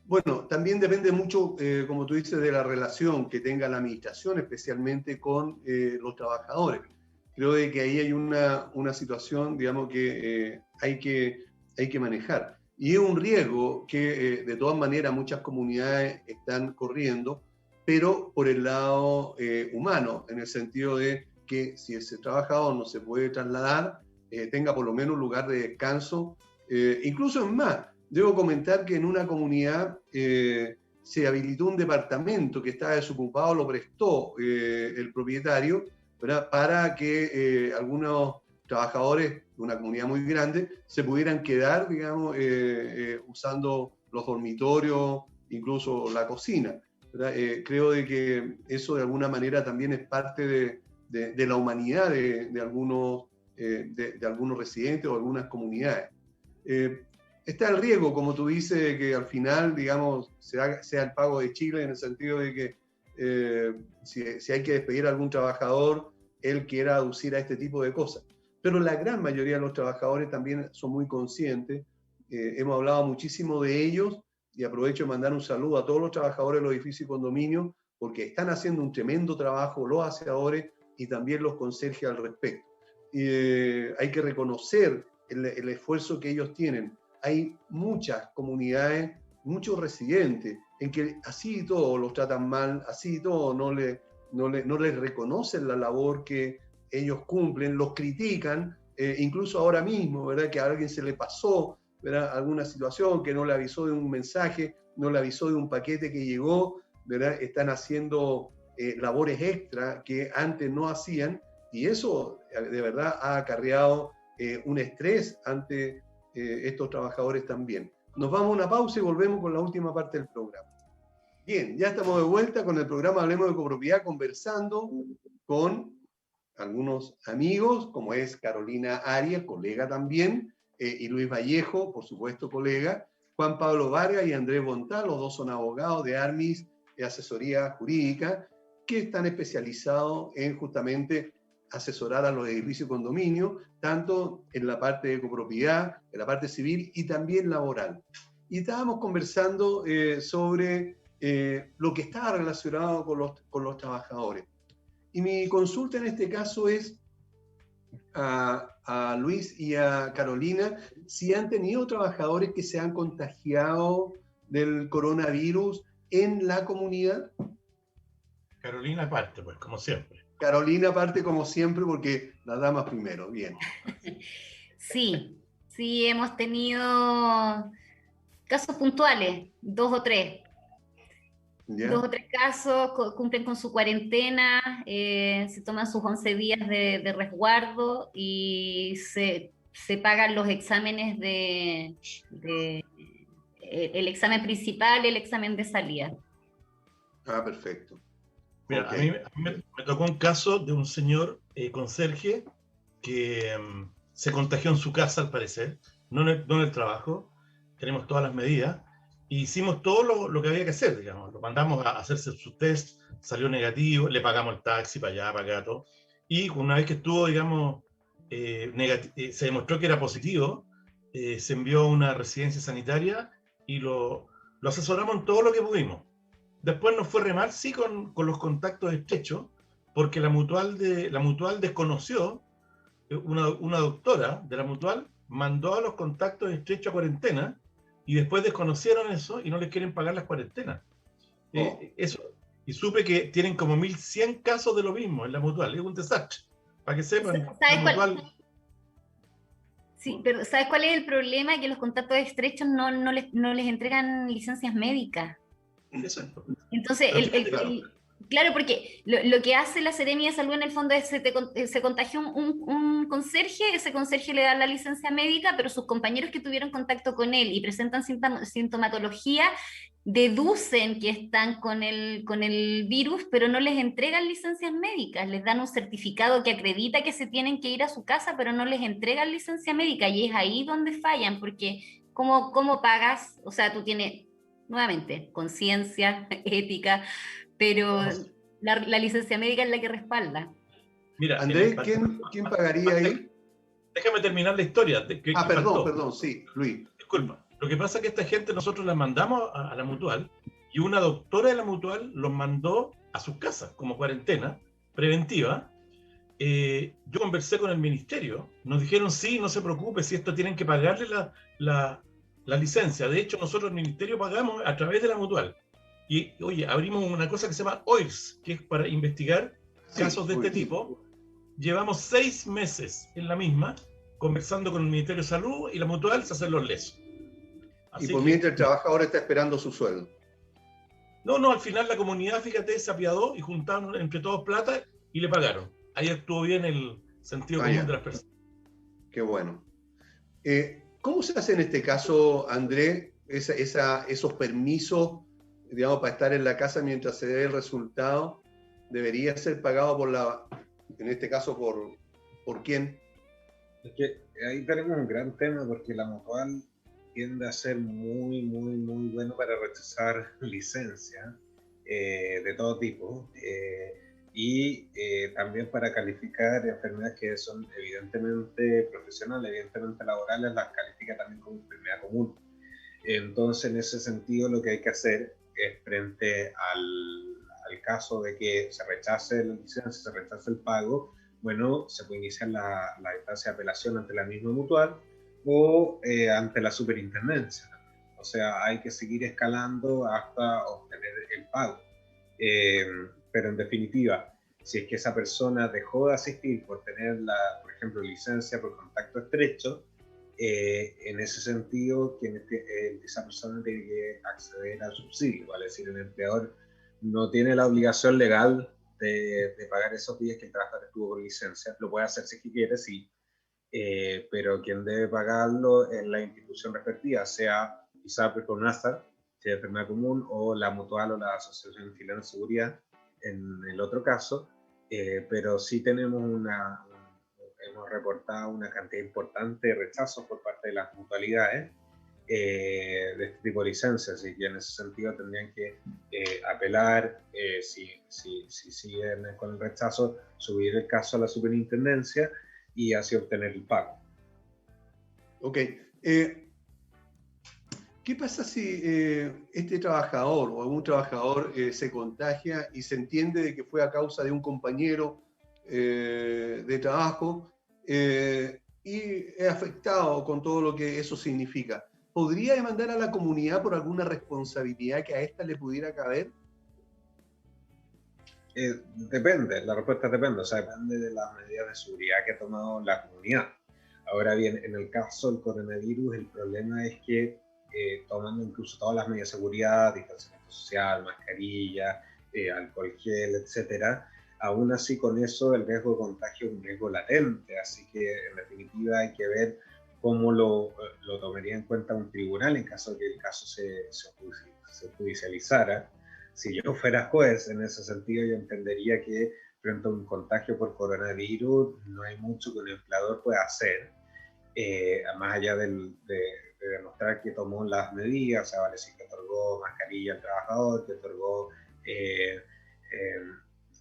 Bueno, también depende mucho, como tú dices, de la relación que tenga la administración, especialmente con los trabajadores. Creo de que ahí hay una situación, digamos, que hay que manejar. Y es un riesgo que de todas maneras muchas comunidades están corriendo, pero por el lado humano, en el sentido de que si ese trabajador no se puede trasladar, tenga por lo menos un lugar de descanso. Incluso es más, debo comentar que en una comunidad se habilitó un departamento que estaba desocupado, lo prestó el propietario, ¿verdad?, para que algunos trabajadores de una comunidad muy grande se pudieran quedar, digamos, usando los dormitorios, incluso la cocina, ¿verdad? Creo de que eso de alguna manera también es parte de la humanidad de algunos residentes o algunas comunidades. Está el riesgo, como tú dices, de que al final, digamos, sea el pago de Chile, en el sentido de que si hay que despedir a algún trabajador, él quiera aducir a este tipo de cosas. Pero la gran mayoría de los trabajadores también son muy conscientes. Hemos hablado muchísimo de ellos y aprovecho de mandar un saludo a todos los trabajadores de los edificios y condominios, porque están haciendo un tremendo trabajo, los aseadores y también los conserjes al respecto. Hay que reconocer el esfuerzo que ellos tienen. Hay muchas comunidades, muchos residentes, en que así y todo los tratan mal, así y todo no les reconocen la labor que ellos cumplen, los critican, incluso ahora mismo, ¿verdad?, que a alguien se le pasó, ¿verdad?, alguna situación, que no le avisó de un mensaje, no le avisó de un paquete que llegó, ¿verdad?, están haciendo labores extra que antes no hacían, y eso de verdad ha acarreado un estrés ante estos trabajadores también. Nos vamos a una pausa y volvemos con la última parte del programa. Bien, ya estamos de vuelta con el programa Hablemos de Copropiedad, conversando con algunos amigos, como es Carolina Arias, colega también, y Luis Vallejo, por supuesto, colega, Juan Pablo Vargas y Andrés Bontal, los dos son abogados de Armis de Asesoría Jurídica, que están especializados en justamente asesorar a los edificios y condominios, tanto en la parte de copropiedad, en la parte civil y también laboral. Y estábamos conversando sobre lo que estaba relacionado con los trabajadores. Y mi consulta en este caso es a Luis y a Carolina, si han tenido trabajadores que se han contagiado del coronavirus en la comunidad. Carolina parte, pues, como siempre. Carolina parte como siempre, porque las damas primero, bien. Sí, hemos tenido casos puntuales, 2 o 3. ¿Ya? 2 o 3 casos, cumplen con su cuarentena, se toman sus 11 días de resguardo y se pagan los exámenes de el examen principal y el examen de salida. Ah, perfecto. Mira, Okay. a mí me tocó un caso de un señor conserje que se contagió en su casa, al parecer, no en el trabajo. Tenemos todas las medidas. E hicimos todo lo que había que hacer, digamos. Lo mandamos a hacerse su test, salió negativo, le pagamos el taxi para allá, para acá, todo. Y una vez que estuvo, digamos, se demostró que era positivo, se envió a una residencia sanitaria y lo asesoramos en todo lo que pudimos. Después nos fue re mal, sí, con los contactos estrechos, porque la mutual desconoció, una doctora de la mutual mandó a los contactos estrechos a cuarentena y después desconocieron eso y no les quieren pagar las cuarentenas. Eso. Y supe que tienen como 1100 casos de lo mismo en la mutual. Es un desastre. Para que sepan, la mutual... Sí, pero ¿sabes cuál es el problema? Que los contactos estrechos no les entregan licencias médicas. Exacto. Entonces, claro, porque lo que hace la Seremia de Salud en el fondo es se contagia un conserje, ese conserje le da la licencia médica, pero sus compañeros que tuvieron contacto con él y presentan sintomatología, deducen que están con el virus, pero no les entregan licencias médicas, les dan un certificado que acredita que se tienen que ir a su casa, pero no les entregan licencia médica, y es ahí donde fallan, porque ¿cómo pagas? O sea, tú tienes, nuevamente, conciencia, ética, pero la licencia médica es la que respalda. Mira, Andrés, ¿quién pagaría ahí? Déjame terminar la historia. Perdón, sí, Luis. Disculpa. Lo que pasa es que esta gente nosotros la mandamos a la mutual y una doctora de la mutual los mandó a sus casas como cuarentena preventiva. Yo conversé con el ministerio, nos dijeron sí, no se preocupe, si esto tienen que pagarle la licencia. De hecho, nosotros el ministerio pagamos a través de la mutual. Y oye, abrimos una cosa que se llama OIRS, que es para investigar casos de este tipo. Llevamos 6 meses en la misma, conversando con el Ministerio de Salud y la mutual se hacen los lesos. Y por mientras el trabajador está esperando su sueldo. No, al final la comunidad, fíjate, se apiadó y juntaron entre todos plata y le pagaron. Ahí actuó bien el sentido común de las personas. Qué bueno. ¿Cómo se hace en este caso, Andrés, esos permisos, digamos, para estar en la casa mientras se dé el resultado? ¿Debería ser pagado en este caso, por quién? Es que ahí tenemos un gran tema, porque la mutual tiende a ser muy, muy, muy bueno para rechazar licencias de todo tipo, y también para calificar enfermedades que son evidentemente profesionales, evidentemente laborales, las califica también como enfermedad común. Entonces, en ese sentido, lo que hay que hacer es, frente al caso de que se rechace la licencia, se rechace el pago, bueno, se puede iniciar la instancia de apelación ante la misma mutual o ante la superintendencia. O sea, hay que seguir escalando hasta obtener el pago. Pero en definitiva, si es que esa persona dejó de asistir por tener, por ejemplo, licencia por contacto estrecho, en ese sentido, esa persona tiene que acceder al subsidio, ¿vale? Es decir, el empleador no tiene la obligación legal de pagar esos días que el trabajador estuvo con licencia. Lo puede hacer si quiere, sí, pero quien debe pagarlo es la institución respectiva, sea ISAPRE con NASA, sea enfermedad común, o la mutual o la Asociación Chilena de Seguridad en el otro caso, pero sí tenemos hemos reportado una cantidad importante de rechazos por parte de las mutualidades de este tipo de licencias, y que en ese sentido tendrían que apelar, si siguen con el rechazo, subir el caso a la superintendencia y así obtener el pago. Ok. ¿Qué pasa si este trabajador o algún trabajador se contagia y se entiende de que fue a causa de un compañero de trabajo y es afectado con todo lo que eso significa? ¿Podría demandar a la comunidad por alguna responsabilidad que a esta le pudiera caber? Depende, la respuesta depende, o sea, depende de las medidas de seguridad que ha tomado la comunidad. Ahora bien, en el caso del coronavirus, el problema es que tomando incluso todas las medidas de seguridad, distanciamiento social, mascarilla, alcohol gel, etcétera, aún así con eso el riesgo de contagio es un riesgo latente, así que en definitiva hay que ver cómo lo tomaría en cuenta un tribunal en caso de que el caso se judicializara. Si yo fuera juez, en ese sentido, yo entendería que frente a un contagio por coronavirus no hay mucho que un empleador pueda hacer, más allá de demostrar que tomó las medidas, o sea, vale decir que otorgó mascarilla al trabajador, que otorgó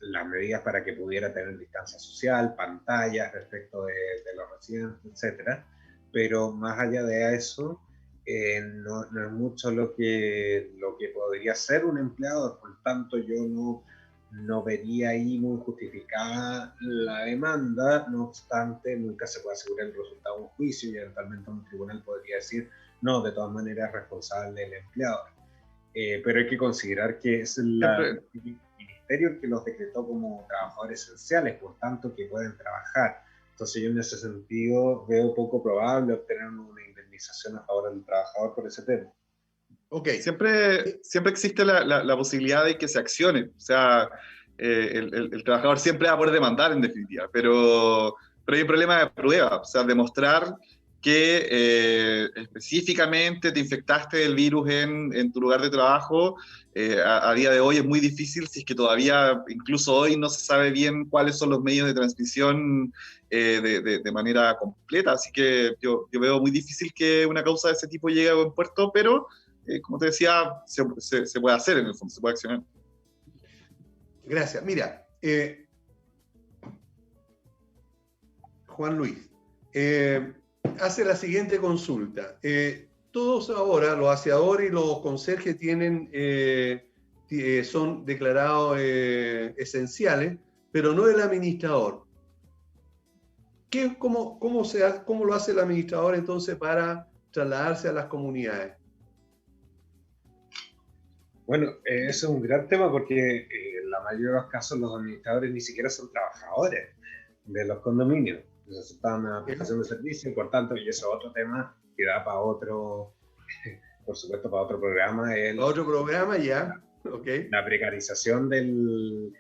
las medidas para que pudiera tener distancia social, pantallas respecto de los residentes, etc. Pero más allá de eso, no es mucho lo que podría hacer un empleador. Por tanto, yo no vería ahí muy justificada la demanda. No obstante, nunca se puede asegurar el resultado de un juicio y eventualmente un tribunal podría decir no, de todas maneras es responsable el empleador. Pero hay que considerar que es el ministerio el que los decretó como trabajadores esenciales, por tanto que pueden trabajar. Entonces yo en ese sentido veo poco probable obtener una indemnización a favor del trabajador por ese tema. Ok, siempre existe la posibilidad de que se accione, o sea, el trabajador siempre va a poder demandar en definitiva, pero hay un problema de prueba, o sea, demostrar que específicamente te infectaste del virus en tu lugar de trabajo, a día de hoy es muy difícil, si es que todavía, incluso hoy, no se sabe bien cuáles son los medios de transmisión de manera completa, así que yo veo muy difícil que una causa de ese tipo llegue a buen puerto, pero como te decía, se puede hacer en el fondo, se puede accionar. Gracias. Mira, Juan Luis, hace la siguiente consulta. Todos ahora, los aseadores y los conserjes son declarados esenciales, pero no el administrador. ¿Cómo lo hace el administrador entonces para trasladarse a las comunidades? Bueno, ese es un gran tema porque en la mayoría de los casos los administradores ni siquiera son trabajadores de los condominios. Necesitan una prestación de servicio, por tanto, y eso es otro tema que da para otro, por supuesto, para otro programa. Otro programa, ya. Okay. La precarización de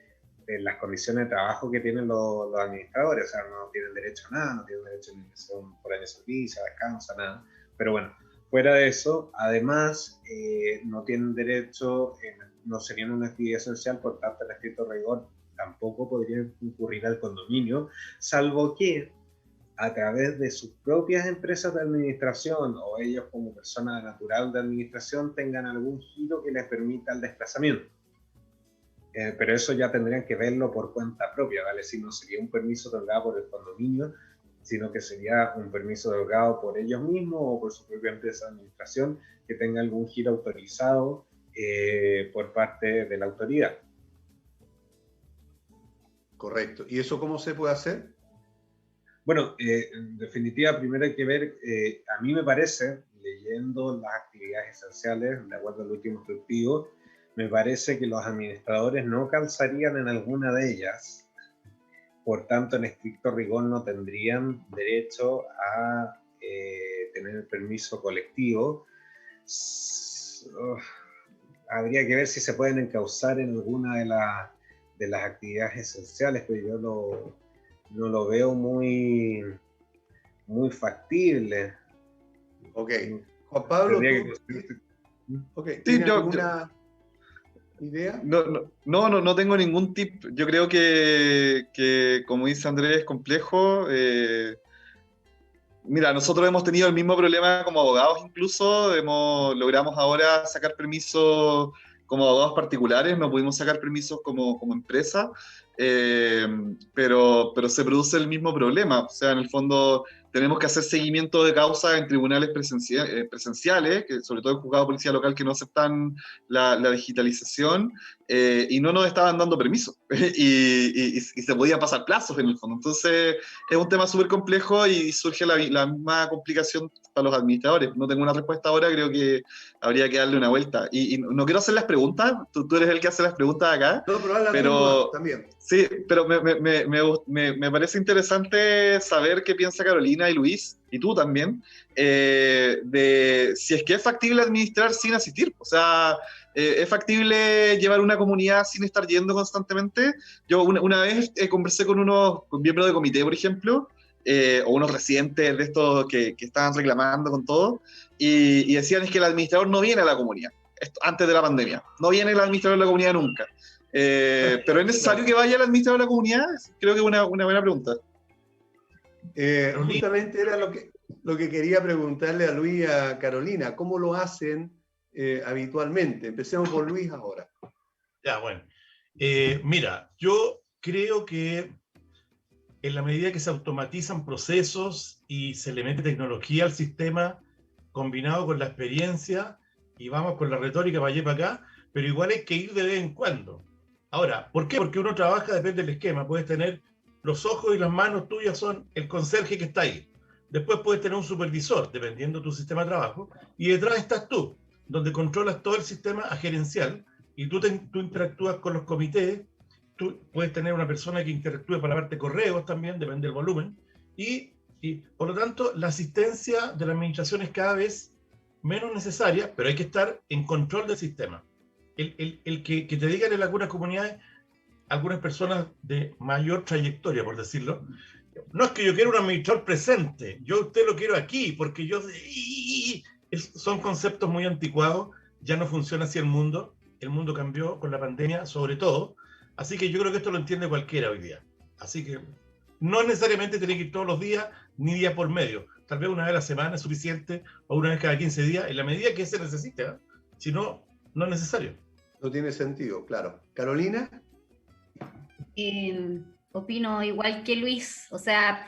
las condiciones de trabajo que tienen los administradores. O sea, no tienen derecho a nada, no tienen derecho a indemnización por año de servicio, a descanso, nada. Pero bueno, fuera de eso, además, no tienen derecho, no serían una actividad esencial, por tanto, el estricto rigor tampoco podrían concurrir al condominio, salvo que a través de sus propias empresas de administración o ellos como persona natural de administración tengan algún giro que les permita el desplazamiento. Pero eso ya tendrían que verlo por cuenta propia, ¿vale? Si no sería un permiso otorgado por el condominio, sino que sería un permiso otorgado por ellos mismos o por su propia empresa de administración que tenga algún giro autorizado por parte de la autoridad. Correcto. ¿Y eso cómo se puede hacer? Bueno, en definitiva, primero hay que ver, a mí me parece, leyendo las actividades esenciales, de acuerdo al último instructivo, me parece que los administradores no calzarían en alguna de ellas, por tanto, en estricto rigor no tendrían derecho a tener el permiso colectivo. Habría que ver si se pueden encauzar en alguna de las actividades esenciales, pero yo no lo veo muy factible. Ok. Juan Pablo, ¿tienes alguna idea? No tengo ningún tip. Yo creo que como dice Andrés, es complejo. Mira, nosotros hemos tenido el mismo problema como abogados incluso. Logramos ahora sacar permisos como abogados particulares, no pudimos sacar permisos como empresa, pero se produce el mismo problema. O sea, en el fondo tenemos que hacer seguimiento de causa en tribunales presenciales, que sobre todo en juzgado de policía local que no aceptan la digitalización, y no nos estaban dando permiso, y se podían pasar plazos en el fondo. Entonces es un tema súper complejo y surge la misma complicación para los administradores. No tengo una respuesta ahora, creo que habría que darle una vuelta. Y no quiero hacer las preguntas, tú eres el que hace las preguntas acá. No, pero también. Sí, pero me parece interesante saber qué piensa Carolina y Luis, y tú también, de si es que es factible administrar sin asistir. O sea, ¿es factible llevar una comunidad sin estar yendo constantemente? Yo una vez conversé con unos miembros de comité, por ejemplo, o unos residentes de estos que estaban reclamando con todo, y decían es que el administrador no viene a la comunidad, esto, antes de la pandemia, no viene el administrador de la comunidad nunca. Pero ¿es necesario que vaya el administrador de la comunidad? Creo que es una buena pregunta. Justamente era lo que quería preguntarle a Luis y a Carolina, ¿cómo lo hacen habitualmente? Empecemos por Luis ahora. Ya, bueno. Mira, yo creo que en la medida que se automatizan procesos y se le mete tecnología al sistema, combinado con la experiencia, y vamos con la retórica para allá y para acá, pero igual hay que ir de vez en cuando. Ahora, ¿por qué? Porque uno trabaja, depende del esquema. Puedes tener los ojos y las manos tuyas son el conserje que está ahí. Después puedes tener un supervisor, dependiendo de tu sistema de trabajo, y detrás estás tú, donde controlas todo el sistema gerencial, y tú interactúas con los comités. Tú puedes tener una persona que interactúe para la parte de correos también, depende del volumen, y por lo tanto la asistencia de la administración es cada vez menos necesaria, pero hay que estar en control del sistema. El que te digan en algunas comunidades, algunas personas de mayor trayectoria, por decirlo, no es que yo quiero un administrador presente, yo a usted lo quiero aquí, porque yo... Son conceptos muy anticuados, ya no funciona así el mundo cambió con la pandemia sobre todo, así que yo creo que esto lo entiende cualquiera hoy día. Así que no necesariamente tiene que ir todos los días, ni día por medio, tal vez una vez a la semana es suficiente, o una vez cada 15 días, en la medida que se necesite, ¿eh? Si no, no es necesario. No tiene sentido, claro. ¿Carolina? Opino igual que Luis, o sea,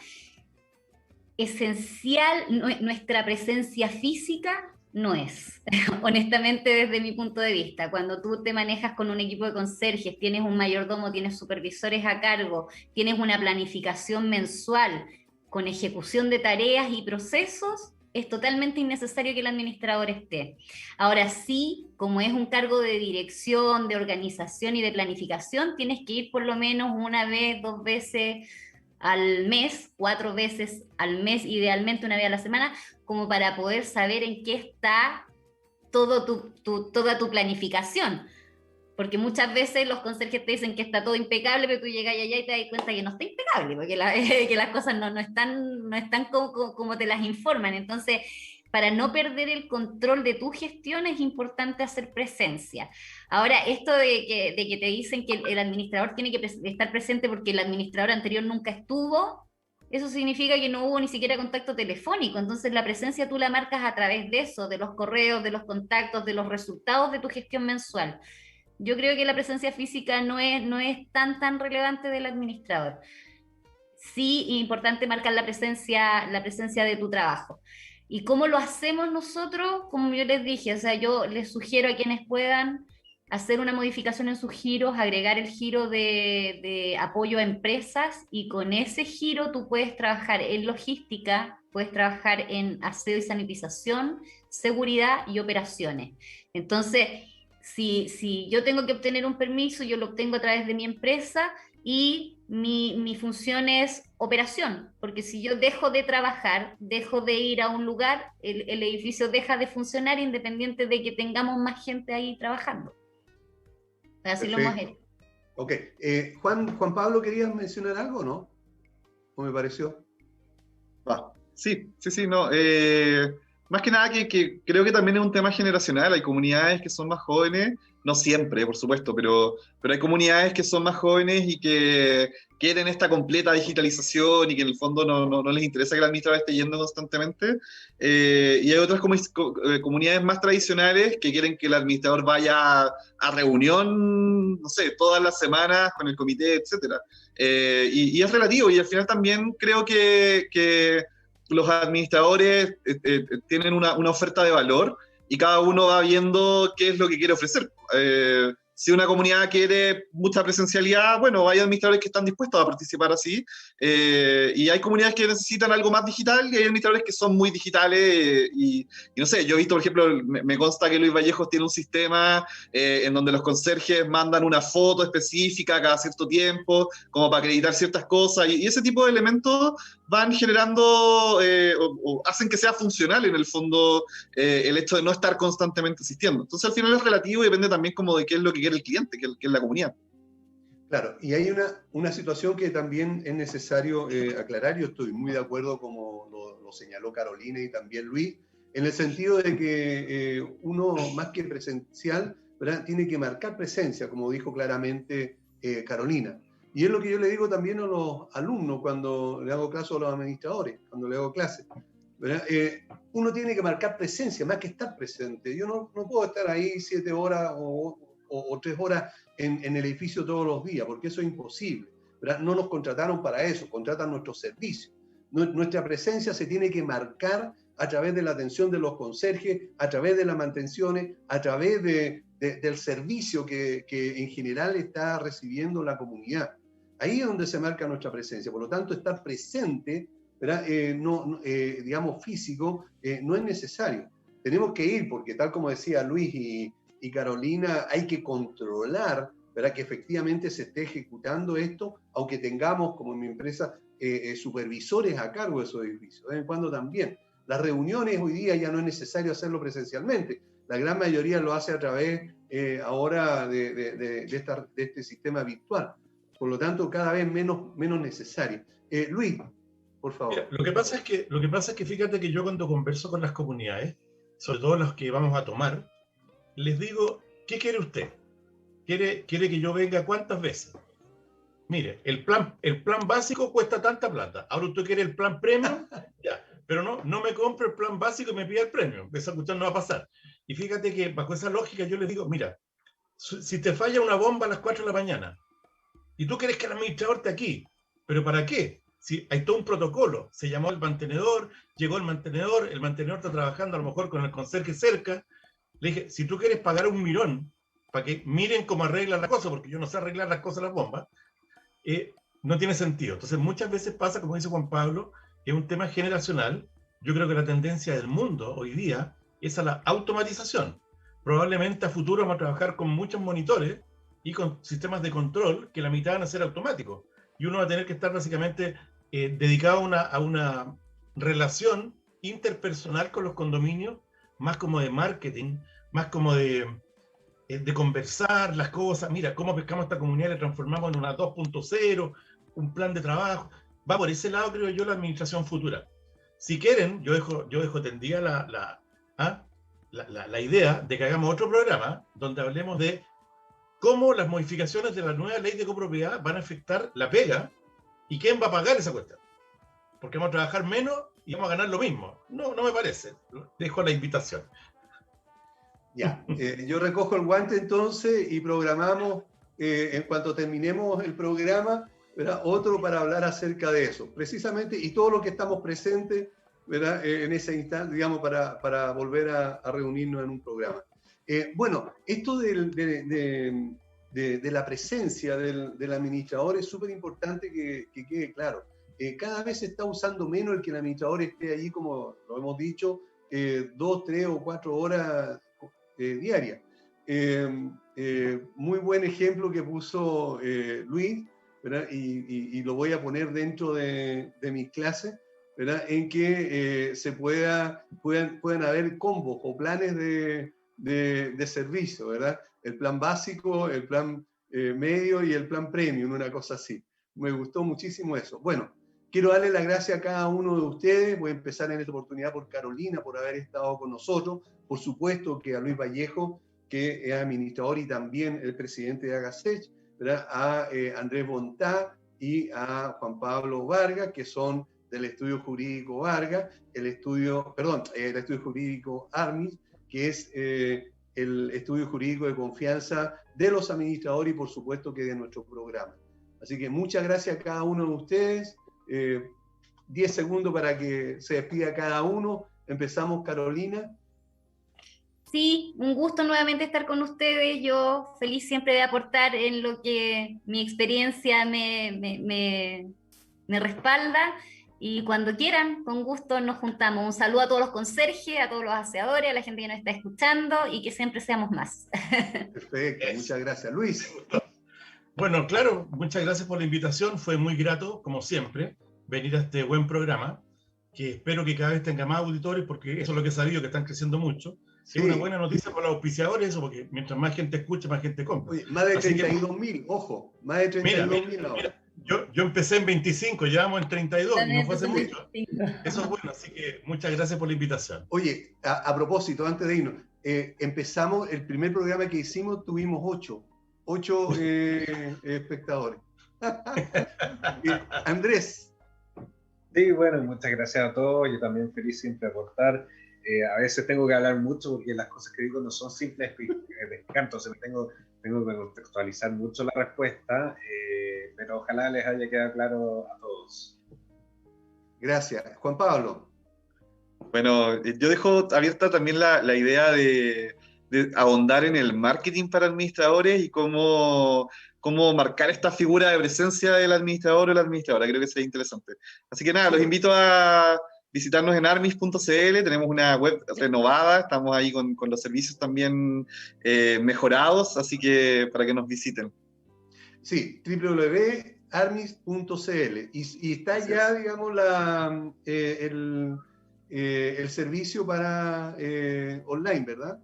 esencial nuestra presencia física no es, honestamente desde mi punto de vista. Cuando tú te manejas con un equipo de conserjes, tienes un mayordomo, tienes supervisores a cargo, tienes una planificación mensual con ejecución de tareas y procesos, es totalmente innecesario que el administrador esté. Ahora sí, como es un cargo de dirección, de organización y de planificación, tienes que ir por lo menos una vez, 2 veces al mes, 4 veces al mes, idealmente una vez a la semana, como para poder saber en qué está toda tu planificación. Porque muchas veces los conserjes te dicen que está todo impecable, pero tú llegas allá y te das cuenta que no está impecable, porque que las cosas no están como te las informan. Entonces, para no perder el control de tu gestión es importante hacer presencia. Ahora, esto de que te dicen que el administrador tiene que estar presente porque el administrador anterior nunca estuvo, eso significa que no hubo ni siquiera contacto telefónico. Entonces la presencia tú la marcas a través de eso, de los correos, de los contactos, de los resultados de tu gestión mensual. Yo creo que la presencia física no es tan relevante del administrador. Sí, es importante marcar la presencia de tu trabajo. ¿Y cómo lo hacemos nosotros? Como yo les dije, o sea, yo les sugiero a quienes puedan hacer una modificación en sus giros, agregar el giro de apoyo a empresas, y con ese giro tú puedes trabajar en logística, puedes trabajar en aseo y sanitización, seguridad y operaciones. Entonces, si yo tengo que obtener un permiso, yo lo obtengo a través de mi empresa, y mi función es operación, porque si yo dejo de trabajar, dejo de ir a un lugar, el edificio deja de funcionar independiente de que tengamos más gente ahí trabajando. Así lo hemos hecho. Ok. Juan Pablo, ¿querías mencionar algo o no? ¿Cómo me pareció? Sí, no. Más que nada que creo que también es un tema generacional. Hay comunidades que son más jóvenes, no siempre, por supuesto, pero hay comunidades que son más jóvenes y que quieren esta completa digitalización y que en el fondo no les interesa que el administrador esté yendo constantemente. Y hay otras comunidades más tradicionales que quieren que el administrador vaya a reunión, no sé, todas las semanas con el comité, etc. Y es relativo, y al final también creo que los administradores tienen una oferta de valor y cada uno va viendo qué es lo que quiere ofrecer. Si una comunidad quiere mucha presencialidad, bueno, hay administradores que están dispuestos a participar así, y hay comunidades que necesitan algo más digital, y hay administradores que son muy digitales, y no sé, yo he visto, por ejemplo, me consta que Luis Vallejos tiene un sistema en donde los conserjes mandan una foto específica cada cierto tiempo, como para acreditar ciertas cosas, y ese tipo de elementos van generando o hacen que sea funcional en el fondo el hecho de no estar constantemente asistiendo. Entonces al final es relativo y depende también como de qué es lo que quiere el cliente, que es la comunidad. Claro, y hay una situación que también es necesario aclarar. Yo estoy muy de acuerdo, como lo señaló Carolina y también Luis, en el sentido de que uno, más que presencial, ¿verdad?, tiene que marcar presencia, como dijo claramente Carolina. Y es lo que yo le digo también a los alumnos cuando le hago clase a los administradores, cuando le hago clases, ¿verdad? Uno tiene que marcar presencia, más que estar presente. Yo no puedo estar ahí 7 horas o 3 horas en el edificio todos los días, porque eso es imposible, ¿verdad? No nos contrataron para eso, contratan nuestros servicios. Nuestra presencia se tiene que marcar a través de la atención de los conserjes, a través de las mantenciones, a través del servicio que en general está recibiendo la comunidad. Ahí es donde se marca nuestra presencia. Por lo tanto, estar presente, ¿verdad? Digamos, físico, no es necesario. Tenemos que ir, porque tal como decía Luis y Carolina, hay que controlar, ¿verdad?, que efectivamente se esté ejecutando esto, aunque tengamos, como en mi empresa, supervisores a cargo de esos edificios, de vez en cuando también. Las reuniones hoy día ya no es necesario hacerlo presencialmente. La gran mayoría lo hace a través ahora de este sistema virtual. Por lo tanto, cada vez menos necesario. Luis, por favor. Mira, lo que pasa es que fíjate que yo cuando converso con las comunidades, sobre todo los que vamos a tomar, les digo, ¿qué quiere usted? ¿Quiere que yo venga cuántas veces? Mire, el plan básico cuesta tanta plata. Ahora usted quiere el plan premium, ya. Pero no me compre el plan básico y me pida el premium. Esa cuestión no va a pasar. Y fíjate que bajo esa lógica yo les digo, mira, si te falla una bomba a las 4 de la mañana y tú quieres que el administrador esté aquí, ¿pero para qué? Si hay todo un protocolo, se llamó el mantenedor, llegó el mantenedor está trabajando a lo mejor con el conserje cerca. Le dije, si tú quieres pagar un mirón para que miren cómo arreglan la cosa, porque yo no sé arreglar las cosas, las bombas, no tiene sentido. Entonces muchas veces pasa, como dice Juan Pablo, es un tema generacional. Yo creo que la tendencia del mundo hoy día es a la automatización. Probablemente a futuro vamos a trabajar con muchos monitores y con sistemas de control que la mitad van a ser automáticos. Y uno va a tener que estar básicamente dedicado a una relación interpersonal con los condominios, más como de marketing, más como de conversar las cosas. Mira, cómo pescamos esta comunidad, la transformamos en una 2.0, un plan de trabajo. Va por ese lado, creo yo, la administración futura. Si quieren, yo dejo tendida la idea de que hagamos otro programa donde hablemos de cómo las modificaciones de la nueva ley de copropiedad van a afectar la pega y quién va a pagar esa cuestión. Porque vamos a trabajar menos y vamos a ganar lo mismo. No me parece. Dejo la invitación. Ya, yo recojo el guante entonces y programamos, en cuanto terminemos el programa, ¿verdad?, otro para hablar acerca de eso, precisamente, y todo lo que estamos presentes, ¿verdad?, en ese instante, digamos, para volver a reunirnos en un programa. Bueno, esto de la presencia del administrador es súper importante que quede claro. Cada vez se está usando menos el que el administrador esté allí, como lo hemos dicho, 2, 3 o 4 horas diarias. Muy buen ejemplo que puso Luis, ¿verdad? Y lo voy a poner dentro de mis clases, ¿verdad?, en que puedan haber combos o planes de servicio, ¿verdad? El plan básico, el plan medio y el plan premium, una cosa así. Me gustó muchísimo eso. Bueno, quiero darle las gracias a cada uno de ustedes. Voy a empezar en esta oportunidad por Carolina, por haber estado con nosotros. Por supuesto que a Luis Vallejo, que es administrador y también el presidente de Agasech, ¿verdad?, a Andrés Bontá y a Juan Pablo Vargas, que son del Estudio Jurídico Vargas, el estudio jurídico Armis, que es el estudio jurídico de confianza de los administradores y por supuesto que de nuestro programa. Así que muchas gracias a cada uno de ustedes. 10 segundos para que se despida cada uno. Empezamos, Carolina. Sí, un gusto nuevamente estar con ustedes. Yo feliz siempre de aportar en lo que mi experiencia me respalda. Y cuando quieran, con gusto nos juntamos. Un saludo a todos los conserjes, a todos los aseadores, a la gente que nos está escuchando y que siempre seamos más. Perfecto, muchas gracias. Luis. Bueno, claro, muchas gracias por la invitación. Fue muy grato, como siempre, venir a este buen programa, que espero que cada vez tenga más auditores, porque eso es lo que he sabido, que están creciendo mucho. Sí. Es una buena noticia para los auspiciadores eso, porque mientras más gente escucha, más gente compra. Oye, más de Así que- 32.000, ojo, más de 32.000 ahora. Yo empecé en 25, llevamos en 32 y También no fue hace empecé en mucho. 25. Eso es bueno, así que muchas gracias por la invitación. Oye, a propósito, antes de irnos, empezamos, el primer programa que hicimos, tuvimos 8 espectadores. Andrés. Sí, bueno, muchas gracias a todos. Yo también feliz siempre de aportar. A veces tengo que hablar mucho porque las cosas que digo no son simples descantos. Tengo que contextualizar mucho la respuesta, pero ojalá les haya quedado claro a todos. Gracias. Juan Pablo. Bueno, yo dejo abierta también la idea de ahondar en el marketing para administradores y cómo marcar esta figura de presencia del administrador o la administradora. Creo que sería interesante. Así que nada, los invito a visitarnos en armis.cl. Tenemos una web renovada, estamos ahí con los servicios también mejorados, así que para que nos visiten. Sí, www.armis.cl. Y está ya, digamos, el servicio para online, ¿verdad?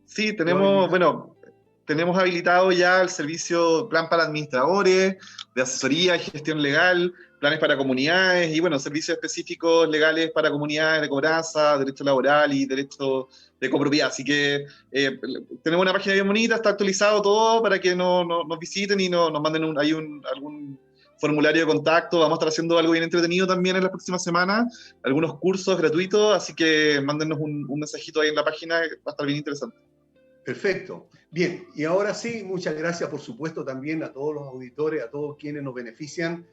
Sí, tenemos habilitado ya el servicio plan para administradores, de asesoría y gestión legal, planes para comunidades y servicios específicos legales para comunidades de cobranza, derecho laboral y derecho de copropiedad. Así que tenemos una página bien bonita, está actualizado todo para que nos visiten y nos manden algún formulario de contacto. Vamos a estar haciendo algo bien entretenido también en las próximas semanas, algunos cursos gratuitos, así que mándenos un mensajito ahí en la página, va a estar bien interesante. Perfecto. Bien, y ahora sí, muchas gracias, por supuesto, también a todos los auditores, a todos quienes nos benefician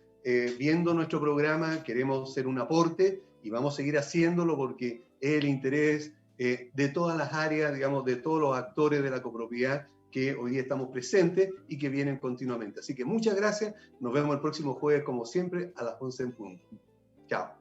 viendo nuestro programa. Queremos ser un aporte y vamos a seguir haciéndolo porque es el interés de todas las áreas, digamos, de todos los actores de la copropiedad que hoy día estamos presentes y que vienen continuamente. Así que muchas gracias. Nos vemos el próximo jueves, como siempre, a las 11 en punto. Chao.